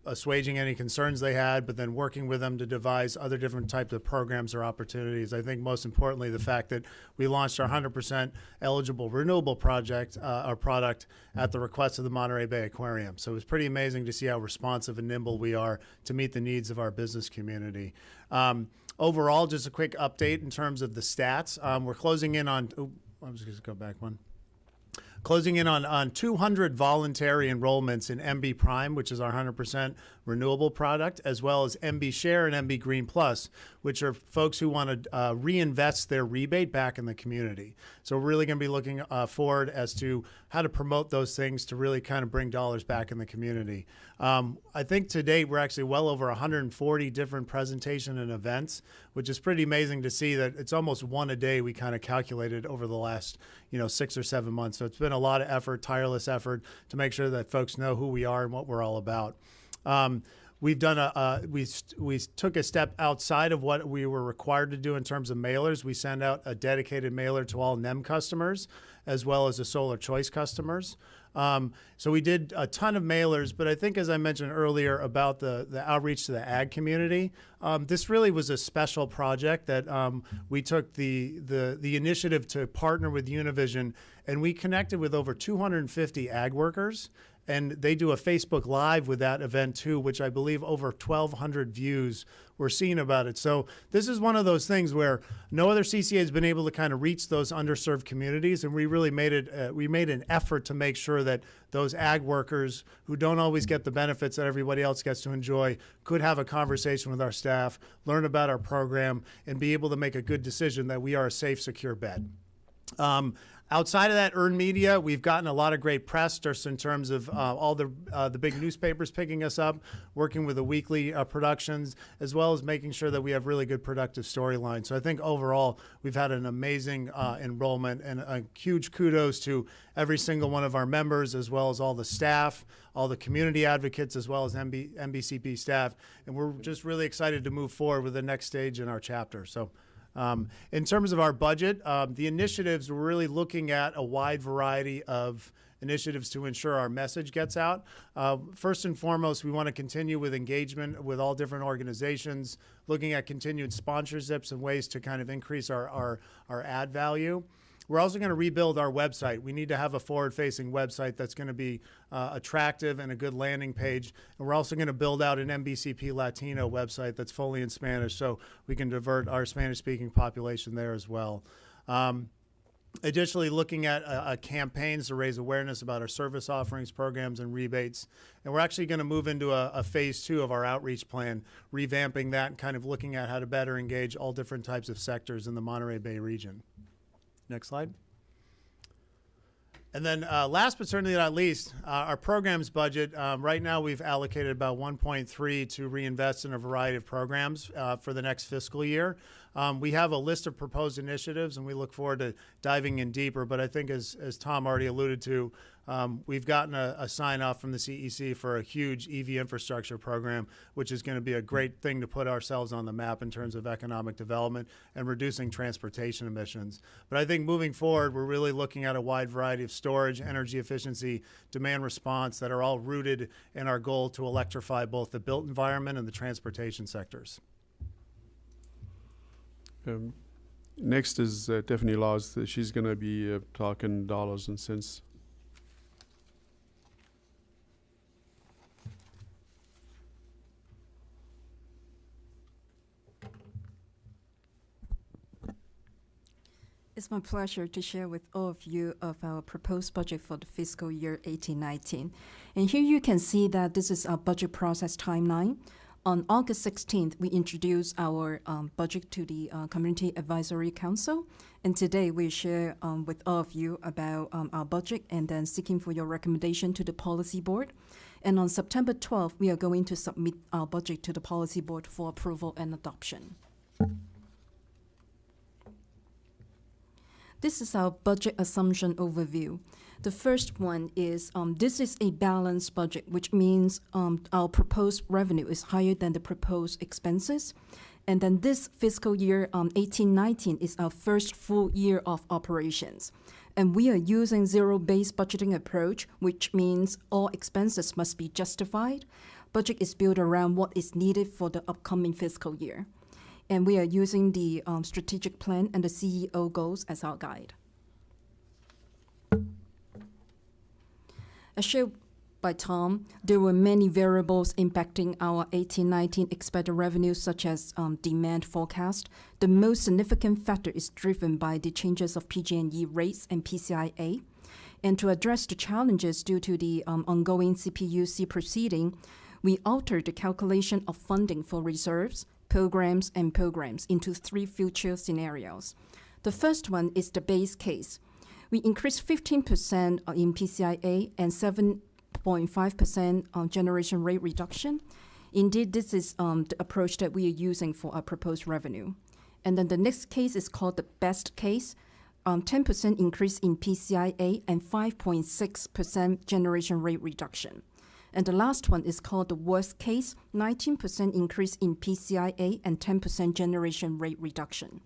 assuaging any concerns they had, but then working with them to devise other different types of programs or opportunities. I think most importantly, the fact that we launched our 100% eligible renewable project, our product, at the request of the Monterey Bay Aquarium. So it was pretty amazing to see how responsive and nimble we are to meet the needs of our business community. Overall, just a quick update in terms of the stats. We're closing in on, I was just going to go back one. Closing in on 200 voluntary enrollments in MB Prime, which is our 100% renewable product, as well as MB Share and MB Green Plus, which are folks who want to reinvest their rebate back in the community. So we're really going to be looking forward as to how to promote those things to really kind of bring dollars back in the community. I think to date, we're actually well over 140 different presentation and events, which is pretty amazing to see that it's almost one a day we kind of calculated over the last 6 or 7 months. So it's been a lot of effort, tireless effort, to make sure that folks know who we are and what we're all about. We've done we took a step outside of what we were required to do in terms of mailers. We send out a dedicated mailer to all NEM customers, as well as the Solar Choice customers. So we did a ton of mailers, but I think, as I mentioned earlier about the outreach to the ag community, this really was a special project that we took the initiative to partner with Univision, and we connected with over 250 ag workers. And they do a Facebook Live with that event too, which I believe over 1,200 views were seen about it. So this is one of those things where no other CCA has been able to kind of reach those underserved communities, and we really made it. We made an effort to make sure that those ag workers who don't always get the benefits that everybody else gets to enjoy could have a conversation with our staff, learn about our program, and be able to make a good decision that we are a safe, secure bet. Outside of that, earned media, we've gotten a lot of great press just in terms of all the big newspapers picking us up, working with the weekly productions, as well as making sure that we have really good productive storylines. So I think overall, we've had an amazing enrollment, and a huge kudos to every single one of our members, as well as all the staff, all the community advocates, as well as MBCP staff. And we're just really excited to move forward with the next stage in our chapter. So. In terms of our budget, the initiatives, we're really looking at a wide variety of initiatives to ensure our message gets out. First and foremost, we want to continue with engagement with all different organizations, looking at continued sponsorships and ways to kind of increase our ad value. We're also going to rebuild our website. We need to have a forward-facing website that's going to be attractive and a good landing page. And we're also going to build out an MBCP Latino website that's fully in Spanish, so we can divert our Spanish-speaking population there as well. Additionally, looking at campaigns to raise awareness about our service offerings, programs, and rebates. And we're actually going to move into a phase 2 of our outreach plan, revamping that and kind of looking at how to better engage all different types of sectors in the Monterey Bay region. Next slide. And then last but certainly not least, our programs budget. Right now we've allocated about 1.3 to reinvest in a variety of programs for the next fiscal year. We have a list of proposed initiatives, and we look forward to diving in deeper. But I think as Tom already alluded to, we've gotten a sign-off from the CEC for a huge EV infrastructure program, which is going to be a great thing to put ourselves on the map in terms of economic development and reducing transportation emissions. But I think moving forward, we're really looking at a wide variety of storage, energy efficiency, demand response that are all rooted in our goal to electrify both the built environment and the transportation sectors. Next is Tiffany Laws. She's going to be talking dollars and cents. It's my pleasure to share with all of you of our proposed budget for the fiscal year 18-19. And here you can see that this is our budget process timeline. On August 16th, we introduced our budget to the Community Advisory Council. And today we share with all of you about our budget and then seeking for your recommendation to the Policy Board. And on September 12th, we are going to submit our budget to the Policy Board for approval and adoption. This is our budget assumption overview. The first one is this is a balanced budget, which means our proposed revenue is higher than the proposed expenses. And then this fiscal year 18-19 is our first full year of operations. And we are using zero-based budgeting approach, which means all expenses must be justified. Budget is built around what is needed for the upcoming fiscal year. And we are using the strategic plan and the CEO goals as our guide. As shared by Tom, there were many variables impacting our 18-19 expected revenues, such as demand forecast. The most significant factor is driven by the changes of PG&E rates and PCIA. And to address the challenges due to the ongoing CPUC proceeding, we altered the calculation of funding for reserves, programs into 3 future scenarios. The first one is the base case. We increased 15% in PCIA and 7.5% on generation rate reduction. Indeed, this is the approach that we are using for our proposed revenue. And then the next case is called the best case, 10% increase in PCIA and 5.6% generation rate reduction. And the last one is called the worst case, 19% increase in PCIA and 10% generation rate reduction.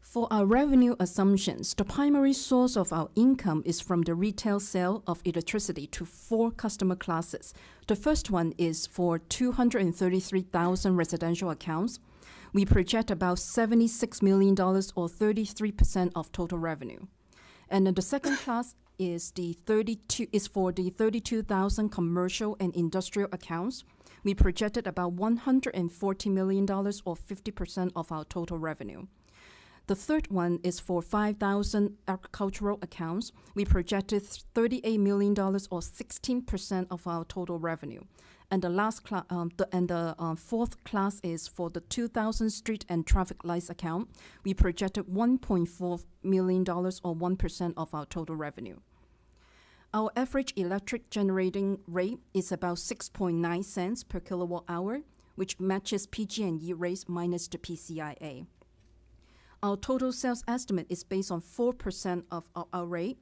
For our revenue assumptions, the primary source of our income is from the retail sale of electricity to 4 customer classes. The first one is for 233,000 residential accounts. We project about $76 million or 33% of total revenue. And then the second class is for the 32,000 commercial and industrial accounts. We projected about $140 million or 50% of our total revenue. The third one is for 5,000 agricultural accounts. We projected $38 million or 16% of our total revenue. And the fourth class is for the 2,000 street and traffic lights account. We projected $1.4 million or 1% of our total revenue. Our average electric generating rate is about 6.9 cents per kilowatt hour, which matches PG&E rates minus the PCIA. Our total sales estimate is based on 4% of our rate,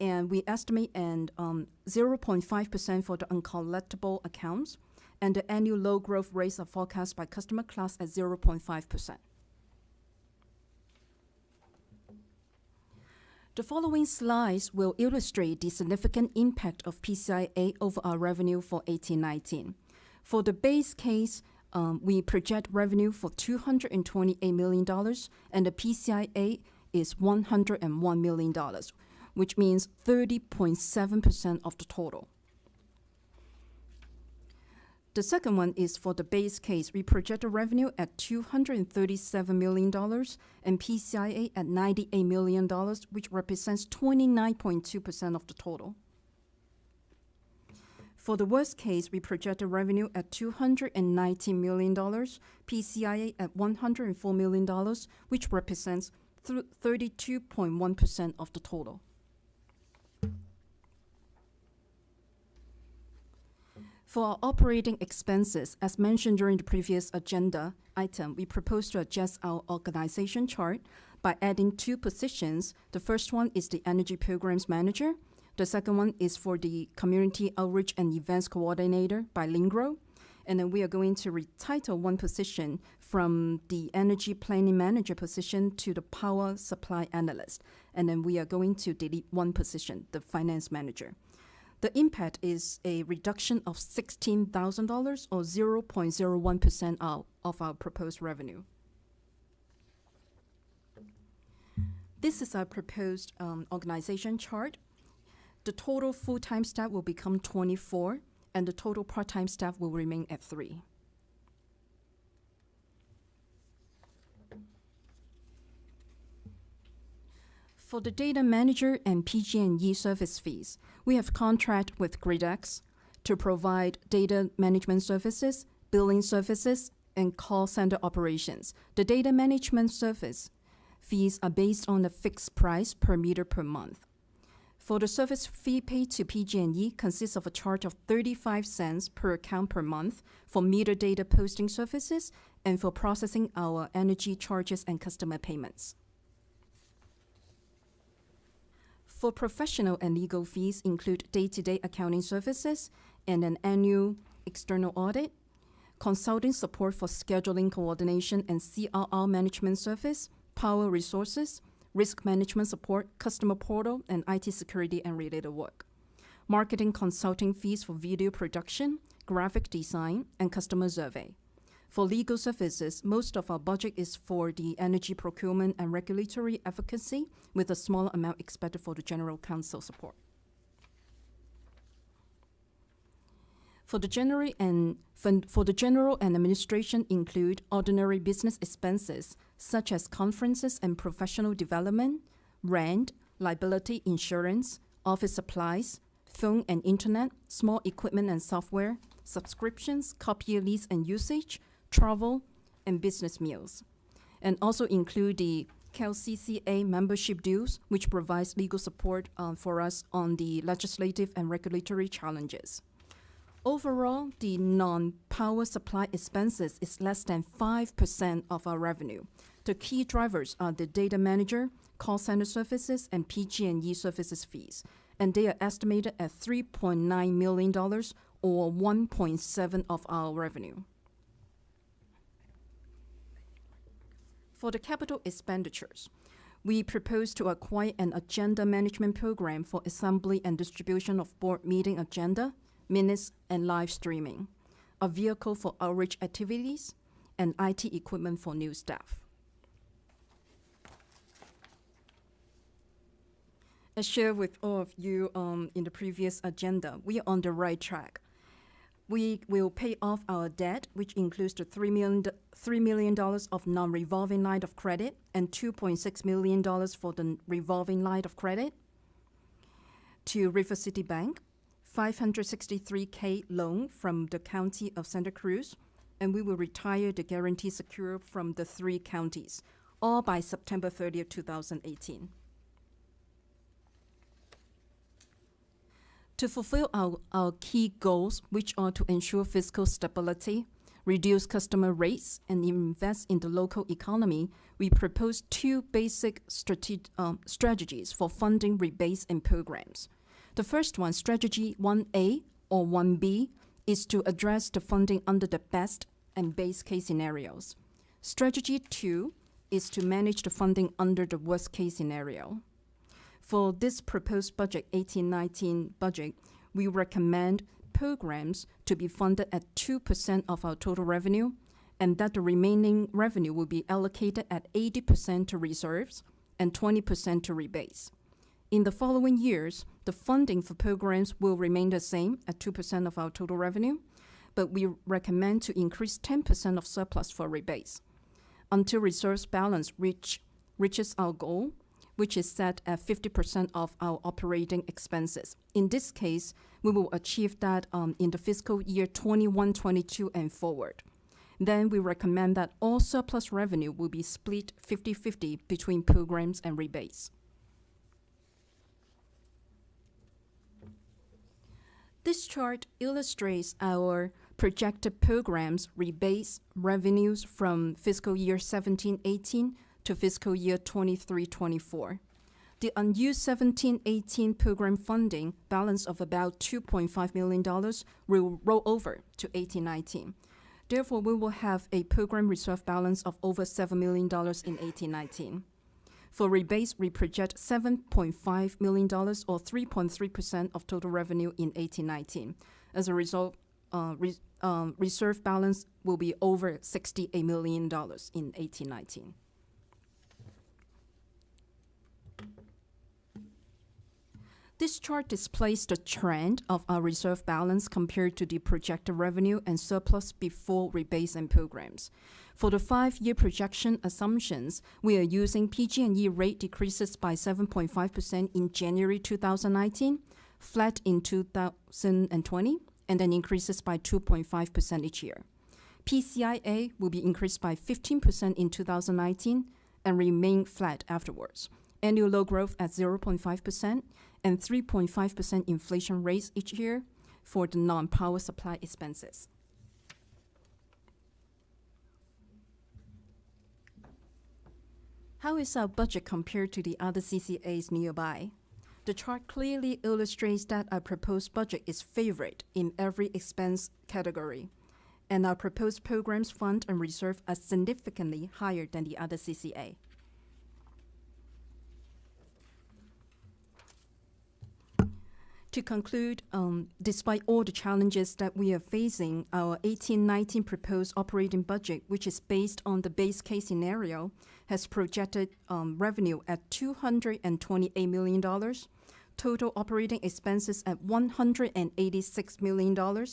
and we estimate 0.5% for the uncollectible accounts, and the annual load growth rates are forecast by customer class at 0.5%. The following slides will illustrate the significant impact of PCIA over our revenue for 1819. For the base case, we project revenue for $228 million, and the PCIA is $101 million, which means 30.7% of the total. The second one is for the base case. We project the revenue at $237 million and PCIA at $98 million, which represents 29.2% of the total. For the worst case, we project the revenue at $219 million, PCIA at $104 million, which represents 32.1% of the total. For our operating expenses, as mentioned during the previous agenda item, we propose to adjust our organization chart by adding 2 positions. The first one is the Energy Programs Manager. The second one is for the Community Outreach and Events Coordinator, bilingual. And then we are going to retitle 1 position from the Energy Planning Manager position to the Power Supply Analyst. And then we are going to delete 1 position, the Finance Manager. The impact is a reduction of $16,000 or 0.01% of our proposed revenue. This is our proposed organization chart. The total full-time staff will become 24, and the total part-time staff will remain at 3. For the data manager and PG&E service fees, we have contract with GridX to provide data management services, billing services, and call center operations. The data management service fees are based on a fixed price per meter per month. For the service fee paid to PG&E consists of a charge of 35 cents per account per month for meter data posting services and for processing our energy charges and customer payments. For professional and legal fees include day-to-day accounting services and an annual external audit, consulting support for scheduling coordination and CRR management service, power resources, risk management support, customer portal, and IT security and related work. Marketing consulting fees for video production, graphic design, and customer survey. For legal services, most of our budget is for the energy procurement and regulatory advocacy, with a small amount expected for the general counsel support. For the general and administration include ordinary business expenses such as conferences and professional development, rent, liability insurance, office supplies, phone and internet, small equipment and software, subscriptions, copier lease and usage, travel, and business meals, and also include the CalCCA membership dues, which provides legal support for us on the legislative and regulatory challenges. Overall, the non-power supply expenses is less than 5% of our revenue. The key drivers are the data manager, call center services, and PG&E services fees, and they are estimated at $3.9 million or 1.7% of our revenue. For the capital expenditures, we propose to acquire an agenda management program for assembly and distribution of board meeting agenda, minutes, and live streaming, a vehicle for outreach activities, and IT equipment for new staff. As shared with all of you in the previous agenda, we are on the right track. We will pay off our debt, which includes the $3 million of non-revolving line of credit and $2.6 million for the revolving line of credit. To River City Bank, $563K loan from the County of Santa Cruz, and we will retire the guarantee secured from the 3 counties, all by September 30th, 2018. To fulfill our key goals, which are to ensure fiscal stability, reduce customer rates, and invest in the local economy, we propose 2 basic strategies for funding rebates and programs. The first one, strategy 1A or 1B, is to address the funding under the best and base case scenarios. Strategy 2 is to manage the funding under the worst case scenario. For this proposed budget, 18-19 budget, we recommend programs to be funded at 2% of our total revenue, and that the remaining revenue will be allocated at 80% to reserves and 20% to rebates. In the following years, the funding for programs will remain the same at 2% of our total revenue, but we recommend to increase 10% of surplus for rebates until reserves balance reaches our goal, which is set at 50% of our operating expenses. In this case, we will achieve that in the fiscal year 21-22 and forward. Then we recommend that all surplus revenue will be split 50-50 between programs and rebates. This chart illustrates our projected programs, rebates, revenues from fiscal year 17-18 to fiscal year 23-24. The unused 17-18 program funding balance of about $2.5 million will roll over to 18-19. Therefore, we will have a program reserve balance of over $7 million in 18-19. For rebates, we project $7.5 million or 3.3% of total revenue in 18-19. As a result, reserve balance will be over $68 million in 18-19. This chart displays the trend of our reserve balance compared to the projected revenue and surplus before rebates and programs. For the 5-year projection assumptions, we are using PG&E rate decreases by 7.5% in January 2019, flat in 2020, and then increases by 2.5% each year. PCIA will be increased by 15% in 2019 and remain flat afterwards. Annual load growth at 0.5% and 3.5% inflation rates each year for the non-power supply expenses. How is our budget compared to the other CCAs nearby? The chart clearly illustrates that our proposed budget is favored in every expense category, and our proposed programs fund and reserve are significantly higher than the other CCA. To conclude, despite all the challenges that we are facing, our 18-19 proposed operating budget, which is based on the base case scenario, has projected revenue at $228 million, total operating expenses at $186 million,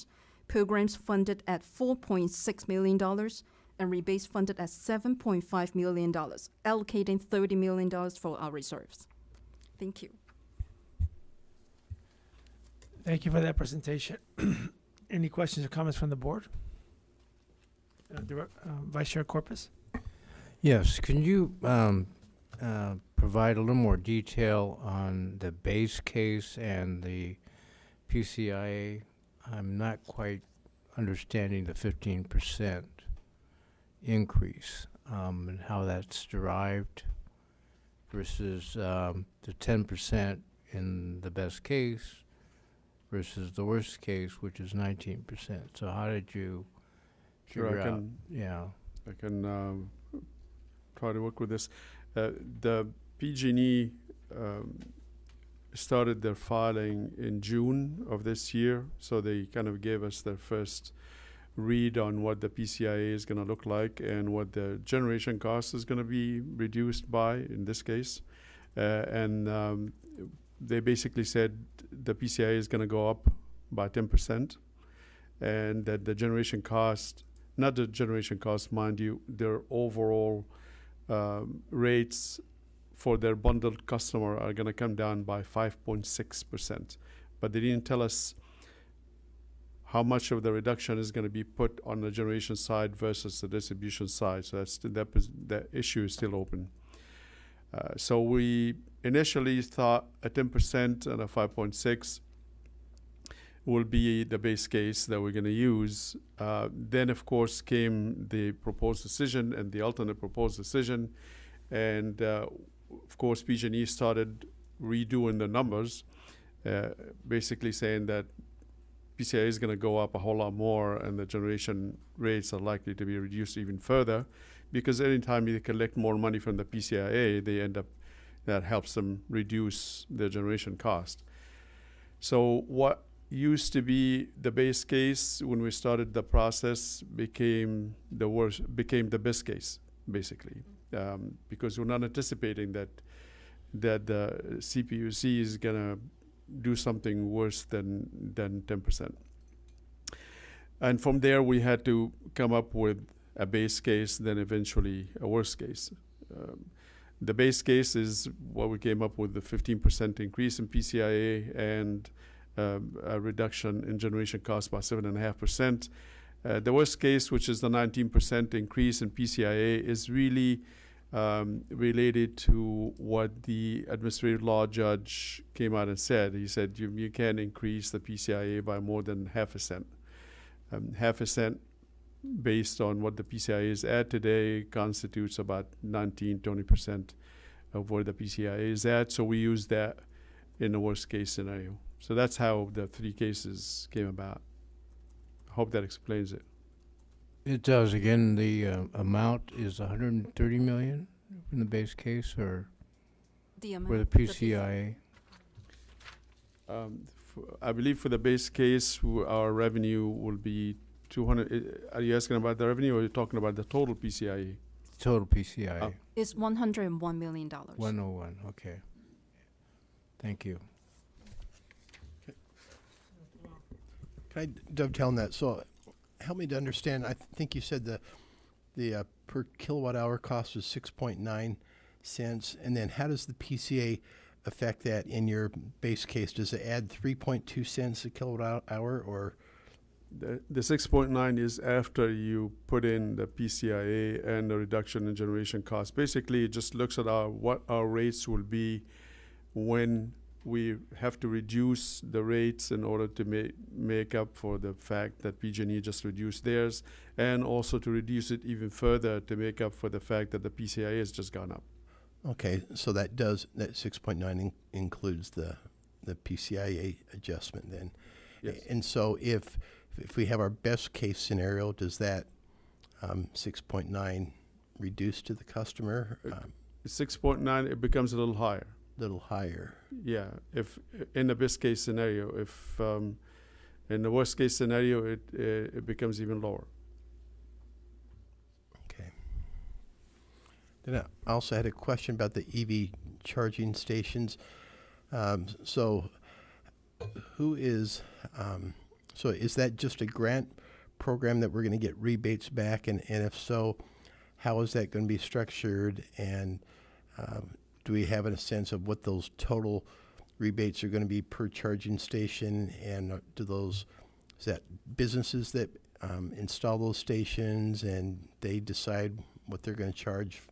programs funded at $4.6 million, and rebates funded at $7.5 million, allocating $30 million for our reserves. Thank you. Thank you for that presentation. Any questions or comments from the board? Vice Chair Corpus? Yes, can you provide a little more detail on the base case and the PCIA? I'm not quite understanding the 15% increase and how that's derived versus the 10% in the best case versus the worst case, which is 19%. So how did you figure out? I can try to work with this. The PG&E started their filing in June of this year, so they kind of gave us their first read on what the PCIA is going to look like and what the generation cost is going to be reduced by in this case. And they basically said the PCIA is going to go up by 10%. and that the generation cost, not the generation cost, mind you, their overall rates for their bundled customer are going to come down by 5.6%. But they didn't tell us how much of the reduction is going to be put on the generation side versus the distribution side. So that issue is still open. So we initially thought a 10% and a 5.6 will be the base case that we're going to use. Then, of course, came the proposed decision and the alternate proposed decision. And, of course, PG&E started redoing the numbers, basically saying that PCIA is going to go up a whole lot more and the generation rates are likely to be reduced even further, because anytime you collect more money from the PCIA, they end up, that helps them reduce their generation cost. So what used to be the base case when we started the process became the best case, basically, because we're not anticipating that the CPUC is going to do something worse than 10%. And from there, we had to come up with a base case, then eventually a worst case. The base case is what we came up with, the 15% increase in PCIA and a reduction in generation cost by 7.5%. The worst case, which is the 19% increase in PCIA, is really related to what the administrative law judge came out and said. He said you can't increase the PCIA by more than half a cent. Half a cent based on what the PCIA is at today constitutes about 19-20% of where the PCIA is at. So we use that in the worst case scenario. So that's how the three cases came about. I hope that explains it. It does. Again, the amount is 130 million in the base case, or The amount. for the PCIA? I believe for the base case, our revenue will be 200. Are you asking about the revenue, or are you talking about the total PCIA? Total PCIA. It's $101 million. 101. Okay. Thank you. Can I dovetail on that? So help me to understand. I think you said the per kilowatt hour cost was 6.9 cents. And then how does the PCA affect that in your base case? Does it add 3.2 cents a kilowatt hour, or? The 6.9 is after you put in the PCIA and the reduction in generation cost. Basically, it just looks at what our rates will be when we have to reduce the rates in order to make up for the fact that PG&E just reduced theirs, and also to reduce it even further to make up for the fact that the PCIA has just gone up. Okay, so that 6.9 includes the PCIA adjustment then. Yes. And so if we have our best case scenario, does that 6.9 reduce to the customer? 6.9, it becomes a little higher. Little higher. Yeah, if in the best case scenario, if in the worst case scenario, it becomes even lower. Okay. Then I also had a question about the EV charging stations. So is that just a grant program that we're going to get rebates back? And if so, how is that going to be structured? And do we have a sense of what those total rebates are going to be per charging station? And is that businesses that install those stations and they decide what they're going to charge?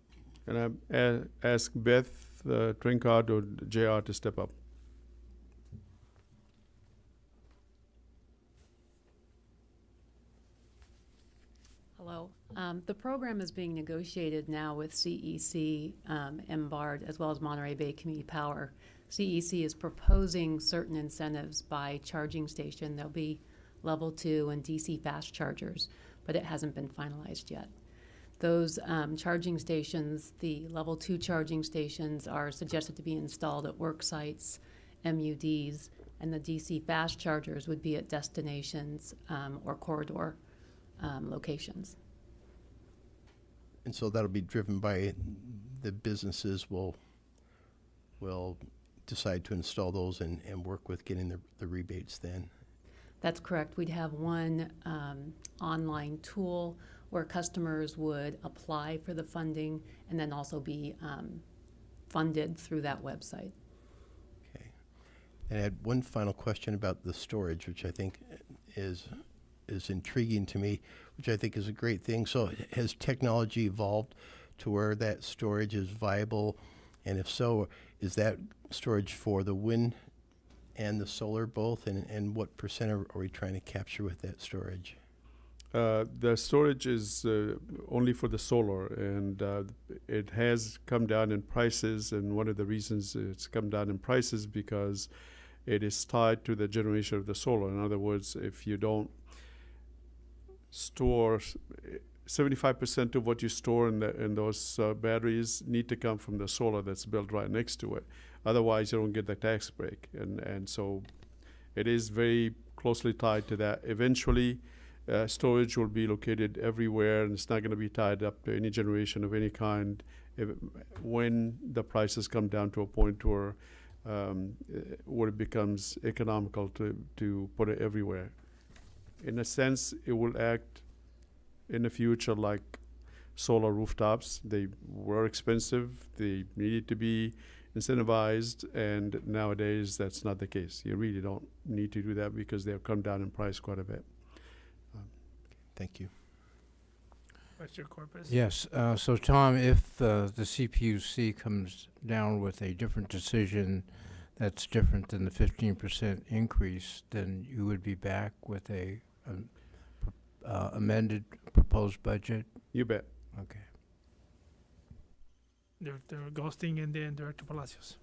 And I ask Beth Trincard or JR to step up. Hello. The program is being negotiated now with CEC, MBARD, as well as Monterey Bay Community Power. CEC is proposing certain incentives by charging station. There'll be level 2 and DC fast chargers, but it hasn't been finalized yet. Those charging stations, the level 2 charging stations, are suggested to be installed at work sites, MUDs, and the DC fast chargers would be at destinations or corridor locations. And so that'll be driven by the businesses will decide to install those and work with getting the rebates then. That's correct. We'd have one online tool where customers would apply for the funding and then also be funded through that website. Okay. And I had one final question about the storage, which I think is intriguing to me, which I think is a great thing. So has technology evolved to where that storage is viable? And if so, is that storage for the wind and the solar both? And what percent are we trying to capture with that storage? The storage is only for the solar, and it has come down in prices. And one of the reasons it's come down in prices because it is tied to the generation of the solar. In other words, if you don't store 75% of what you store in those batteries need to come from the solar that's built right next to it. Otherwise, you don't get the tax break, and so it is very closely tied to that. Eventually, storage will be located everywhere, and it's not going to be tied up to any generation of any kind when the prices come down to a point where it becomes economical to put it everywhere. In a sense, it will act in the future like solar rooftops. They were expensive. They needed to be incentivized, and nowadays that's not the case. You really don't need to do that because they've come down in price quite a bit. Thank you. Mr. Corpus? Yes, so Tom, if the CPUC comes down with a different decision that's different than the 15% increase, then you would be back with a amended proposed budget? You bet. Okay. Director Goldstein and then Director Palacios.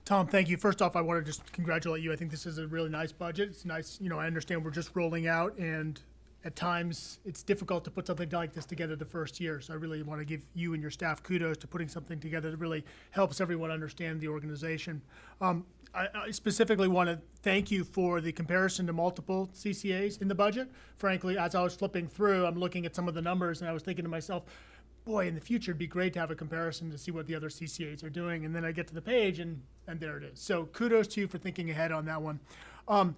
Tom, thank you. First off, I want to just congratulate you. I think this is a really nice budget. It's nice, I understand we're just rolling out, and at times it's difficult to put something like this together the first year. So I really want to give you and your staff kudos to putting something together that really helps everyone understand the organization. I specifically want to thank you for the comparison to multiple CCAs in the budget. Frankly, as I was flipping through, I'm looking at some of the numbers and I was thinking to myself, boy, in the future it'd be great to have a comparison to see what the other CCAs are doing. And then I get to the page and there it is. So kudos to you for thinking ahead on that one. I'm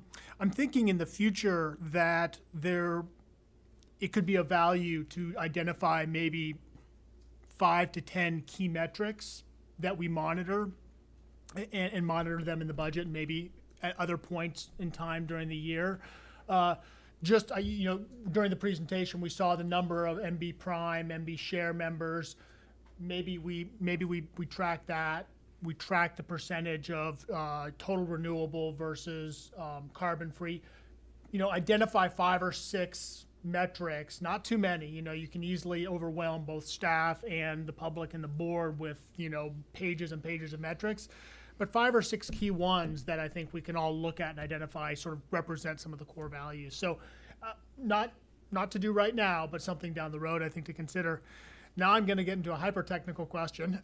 thinking in the future that it could be of value to identify maybe 5 to 10 key metrics that we monitor and monitor them in the budget, maybe at other points in time during the year. During the presentation, we saw the number of MB Prime, MB Share members. Maybe we track that. We track the percentage of total renewable versus carbon free. Identify 5 or 6 metrics, not too many. You can easily overwhelm both staff and the public and the board with, pages and pages of metrics. But 5 or 6 key ones that I think we can all look at and identify sort of represent some of the core values. So not to do right now, but something down the road I think to consider. Now I'm going to get into a hyper-technical question,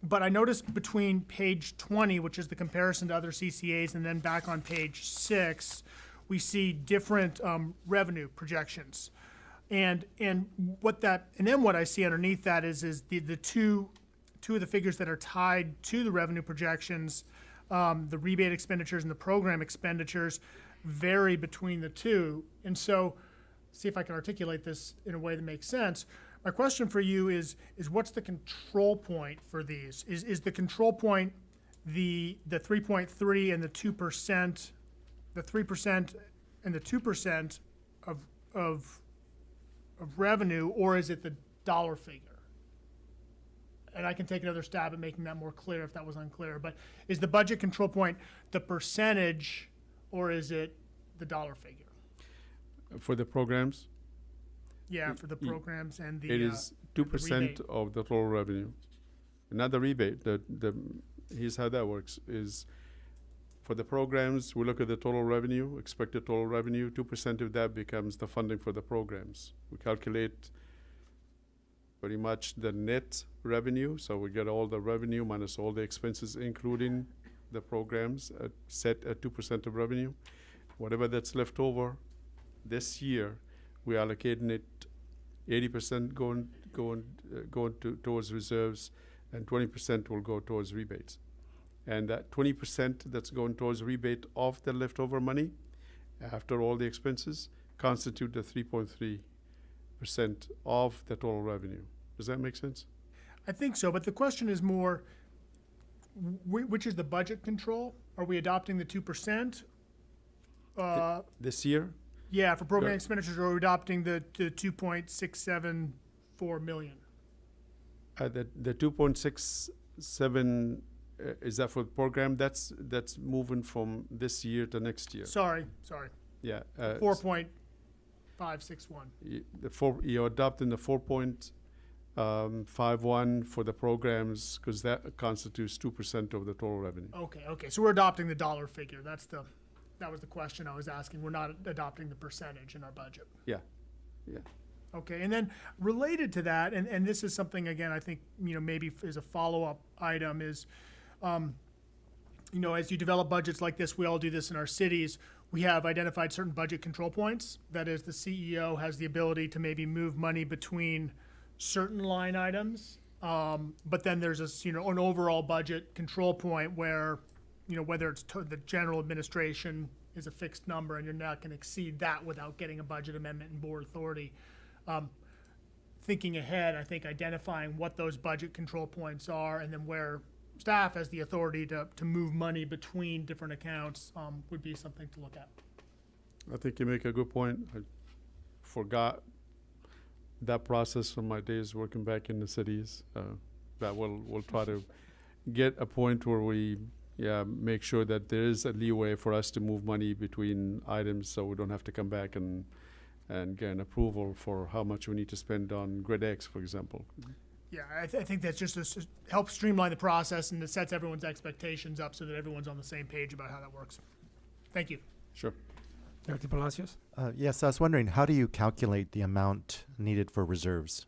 but I noticed between page 20, which is the comparison to other CCAs, and then back on page 6, we see different revenue projections. And what I see underneath that is the two of the figures that are tied to the revenue projections, the rebate expenditures and the program expenditures, vary between the two. And so, see if I can articulate this in a way that makes sense. My question for you is what's the control point for these? Is the control point the 3.3 and the 2%, the 3% and the 2% of revenue, or is it the dollar figure? And I can take another stab at making that more clear if that was unclear. But is the budget control point the percentage, or is it the dollar figure? For the programs? Yeah, for the programs and the it is 2% of the total revenue. Not the rebate. Here's how that works is for the programs, we look at the total revenue, expected total revenue. 2% of that becomes the funding for the programs. We calculate pretty much the net revenue. So we get all the revenue minus all the expenses, including the programs, set at 2% of revenue. Whatever that's left over this year, we're allocating it 80% going towards reserves, and 20% will go towards rebates. And that 20% that's going towards rebate of the leftover money, after all the expenses, constitute the 3.3% of the total revenue. Does that make sense? I think so, but the question is more, which is the budget control? Are we adopting the 2%? This year? Yeah, for program Yeah. expenditures, or are we adopting the 2.674 million? The 2.67, is that for the program? That's moving from this year to next year. Sorry. Yeah. 4.561. You're adopting the 4.51 for the programs, because that constitutes 2% of the total revenue. Okay, so we're adopting the dollar figure. That was the question I was asking. We're not adopting the percentage in our budget. Yeah. Okay, and then related to that, and this is something, again, I think, maybe is a follow-up item is, as you develop budgets like this, we all do this in our cities, we have identified certain budget control points. That is, the CEO has the ability to maybe move money between certain line items, but then there's an overall budget control point where, whether it's the general administration is a fixed number and you're not going to exceed that without getting a budget amendment and board authority. Thinking ahead, I think identifying what those budget control points are and then where staff has the authority to move money between different accounts would be something to look at. I think you make a good point. I forgot that process from my days working back in the cities. That we'll try to get a point where we make sure that there is a leeway for us to move money between items, so we don't have to come back and get an approval for how much we need to spend on Grid X, for example. Yeah, I think that's just helps streamline the process, and it sets everyone's expectations up so that everyone's on the same page about how that works. Thank you. Sure. Director Palacios? Yes, I was wondering, how do you calculate the amount needed for reserves?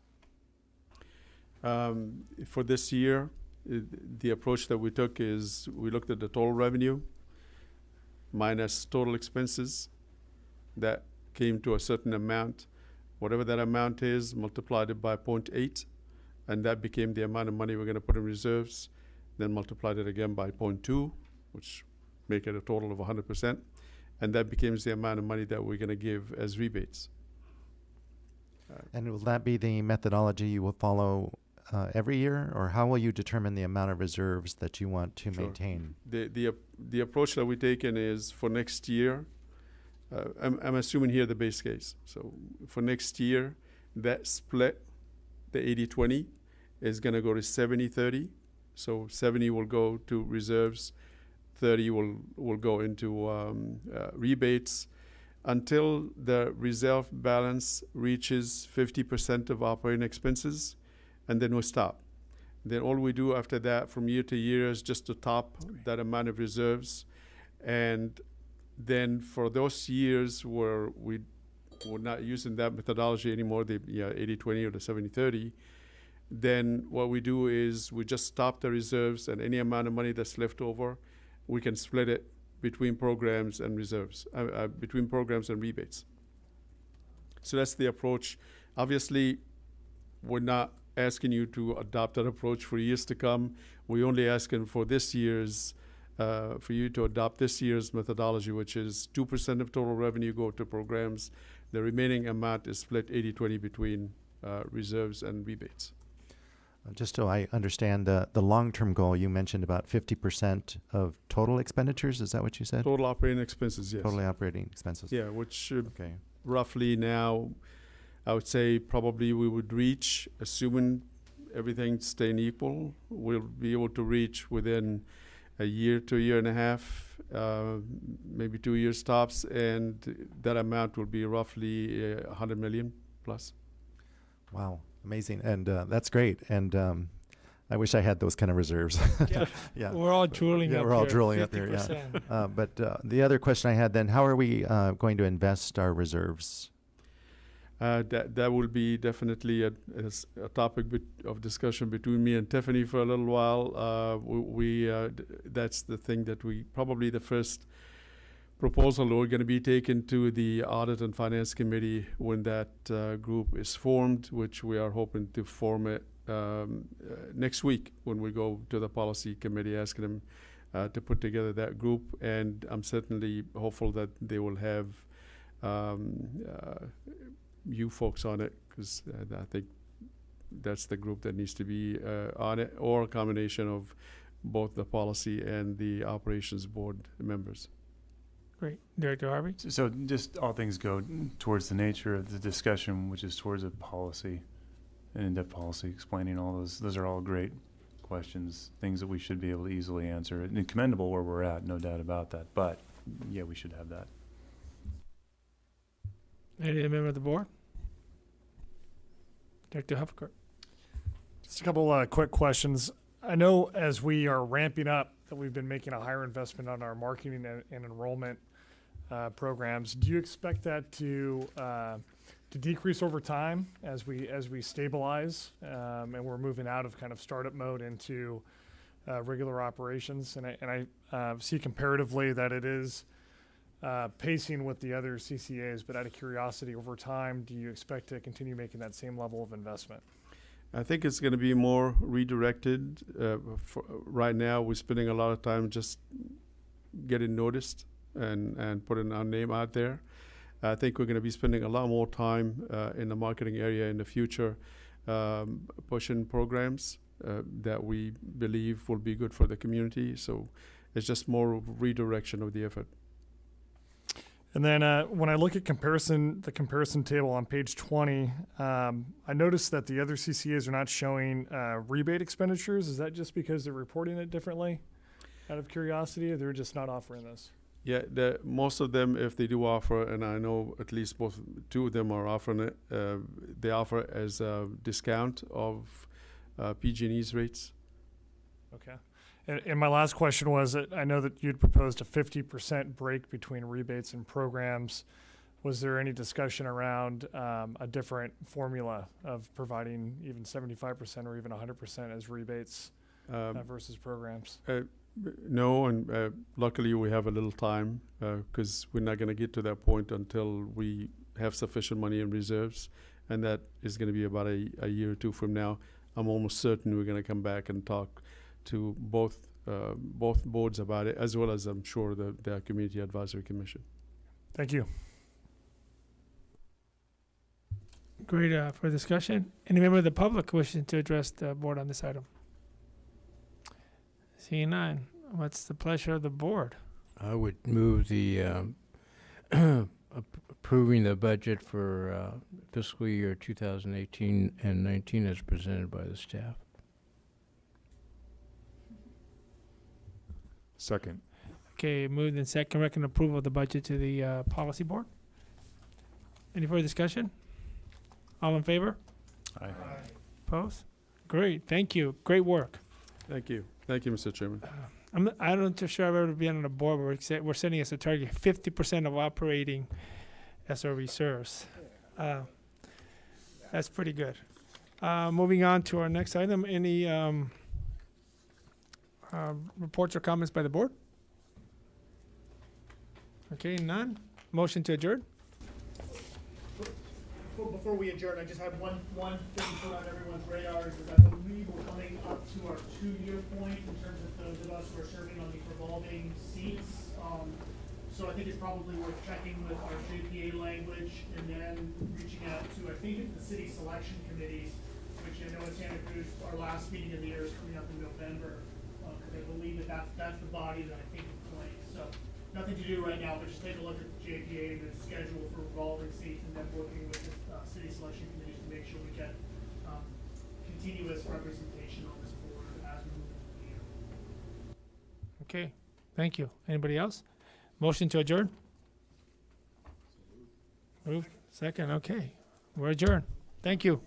For this year, the approach that we took is we looked at the total revenue minus total expenses. That came to a certain amount. Whatever that amount is, multiplied it by 0.8, and that became the amount of money we're going to put in reserves. Then multiplied it again by 0.2, which make it a total of 100%. And that becomes the amount of money that we're going to give as rebates. And will that be the methodology you will follow every year, or how will you determine the amount of reserves that you want to Sure. maintain? The approach that we've taken is for next year, I'm assuming here the base case. So for next year, that split, the 80-20, is going to go to 70-30. So 70 will go to reserves, 30 will go into rebates, until the reserve balance reaches 50% of operating expenses, and then we'll stop. Then all we do after that from year to year is just to top that amount of reserves. And then for those years where we're not using that methodology anymore, the 80-20 or the 70-30, then what we do is we just stop the reserves, and any amount of money that's left over, we can split it between programs and reserves, between programs and rebates. So that's the approach. Obviously, we're not asking you to adopt that approach for years to come. We're only asking for this year's, for you to adopt this year's methodology, which is 2% of total revenue go to programs. The remaining amount is split 80-20 between reserves and rebates. Just so I understand, the long-term goal, you mentioned about 50% of total expenditures. Is that what you said? Total operating expenses, yes. Totally operating expenses. Yeah, which should Okay. roughly now, I would say probably we would reach, assuming everything staying equal, we'll be able to reach within a year to a year and a half, maybe 2 years tops, and that amount will be roughly 100 million plus. Wow, amazing. And that's great. And I wish I had those kind of reserves. Yeah. Yeah. We're all drooling Yeah, up we're all here, drooling up here, yeah. 50%. But the other question I had then, how are we going to invest our reserves? That will be definitely a topic of discussion between me and Tiffany for a little while. That's the thing that probably the first proposal we're going to be taken to the Audit and Finance Committee when that group is formed, which we are hoping to form it next week when we go to the Policy Committee, asking them to put together that group, and I'm certainly hopeful that they will have you folks on it, because I think that's the group that needs to be on it, or a combination of both the policy and the operations board members. Great. Director Harvey? So just all things go towards the nature of the discussion, which is towards a policy, an in-depth policy, explaining all those. Those are all great questions, things that we should be able to easily answer. And commendable where we're at, no doubt about that. But yeah, we should have that. Any member of the board? Director Huffcourt? Just a couple quick questions. I know as we are ramping up that we've been making a higher investment on our marketing and enrollment programs. Do you expect that to decrease over time as we stabilize and we're moving out of kind of startup mode into regular operations? And I see comparatively that it is pacing with the other CCAs, but out of curiosity, over time, do you expect to continue making that same level of investment? I think it's going to be more redirected. Right now, we're spending a lot of time just getting noticed and putting our name out there. I think we're going to be spending a lot more time in the marketing area in the future, pushing programs that we believe will be good for the community. So it's just more redirection of the effort. And then when I look at the comparison table on page 20, I noticed that the other CCAs are not showing rebate expenditures. Is that just because they're reporting it differently, out of curiosity, or they're just not offering this? Yeah, most of them, if they do offer, and I know at least two of them are offering it, they offer as a discount of PG&E's rates. Okay. And my last question was that I know that you'd proposed a 50% break between rebates and programs. Was there any discussion around a different formula of providing even 75% or even 100% as rebates versus programs? No, and luckily we have a little time because we're not going to get to that point until we have sufficient money in reserves, and that is going to be about a year or two from now. I'm almost certain we're going to come back and talk to both boards about it, as well as I'm sure the Community Advisory Commission. Thank you. Great for discussion. Any member of the public wishing to address the board on this item? Seeing none, what's the pleasure of the board? I would move the approving the budget for fiscal year 2018 and 19 as presented by the staff. Second. Okay, moved and second. Recommend approval of the budget to the policy board. Any further discussion? All in favor? Aye. Opposed? Great, thank you. Great work. Thank you. Thank you, Mr. Chairman. I'm not too sure I've ever been on a board where we're setting as a target 50% of operating as our reserves. That's pretty good. Moving on to our next item. Any reports or comments by the board? Okay, none. Motion to adjourn? Before we adjourn, I just have one thing to put on everyone's radars is I believe we're coming up to our 2-year point in terms of those of us who are serving on these revolving seats. So I think it's probably worth checking with our JPA language and then reaching out to, I think it's the city selection committees, which I know in Santa Cruz, our last meeting of the year is coming up in November. Because I believe that's the body that I think is playing. So nothing to do right now, but just take a look at the JPA and the schedule for revolving seats, and then working with the city selection committees to make sure we get continuous representation on this board as we move into the year. Okay, thank you. Anybody else? Motion to adjourn? Move. Second, okay. We're adjourned. Thank you.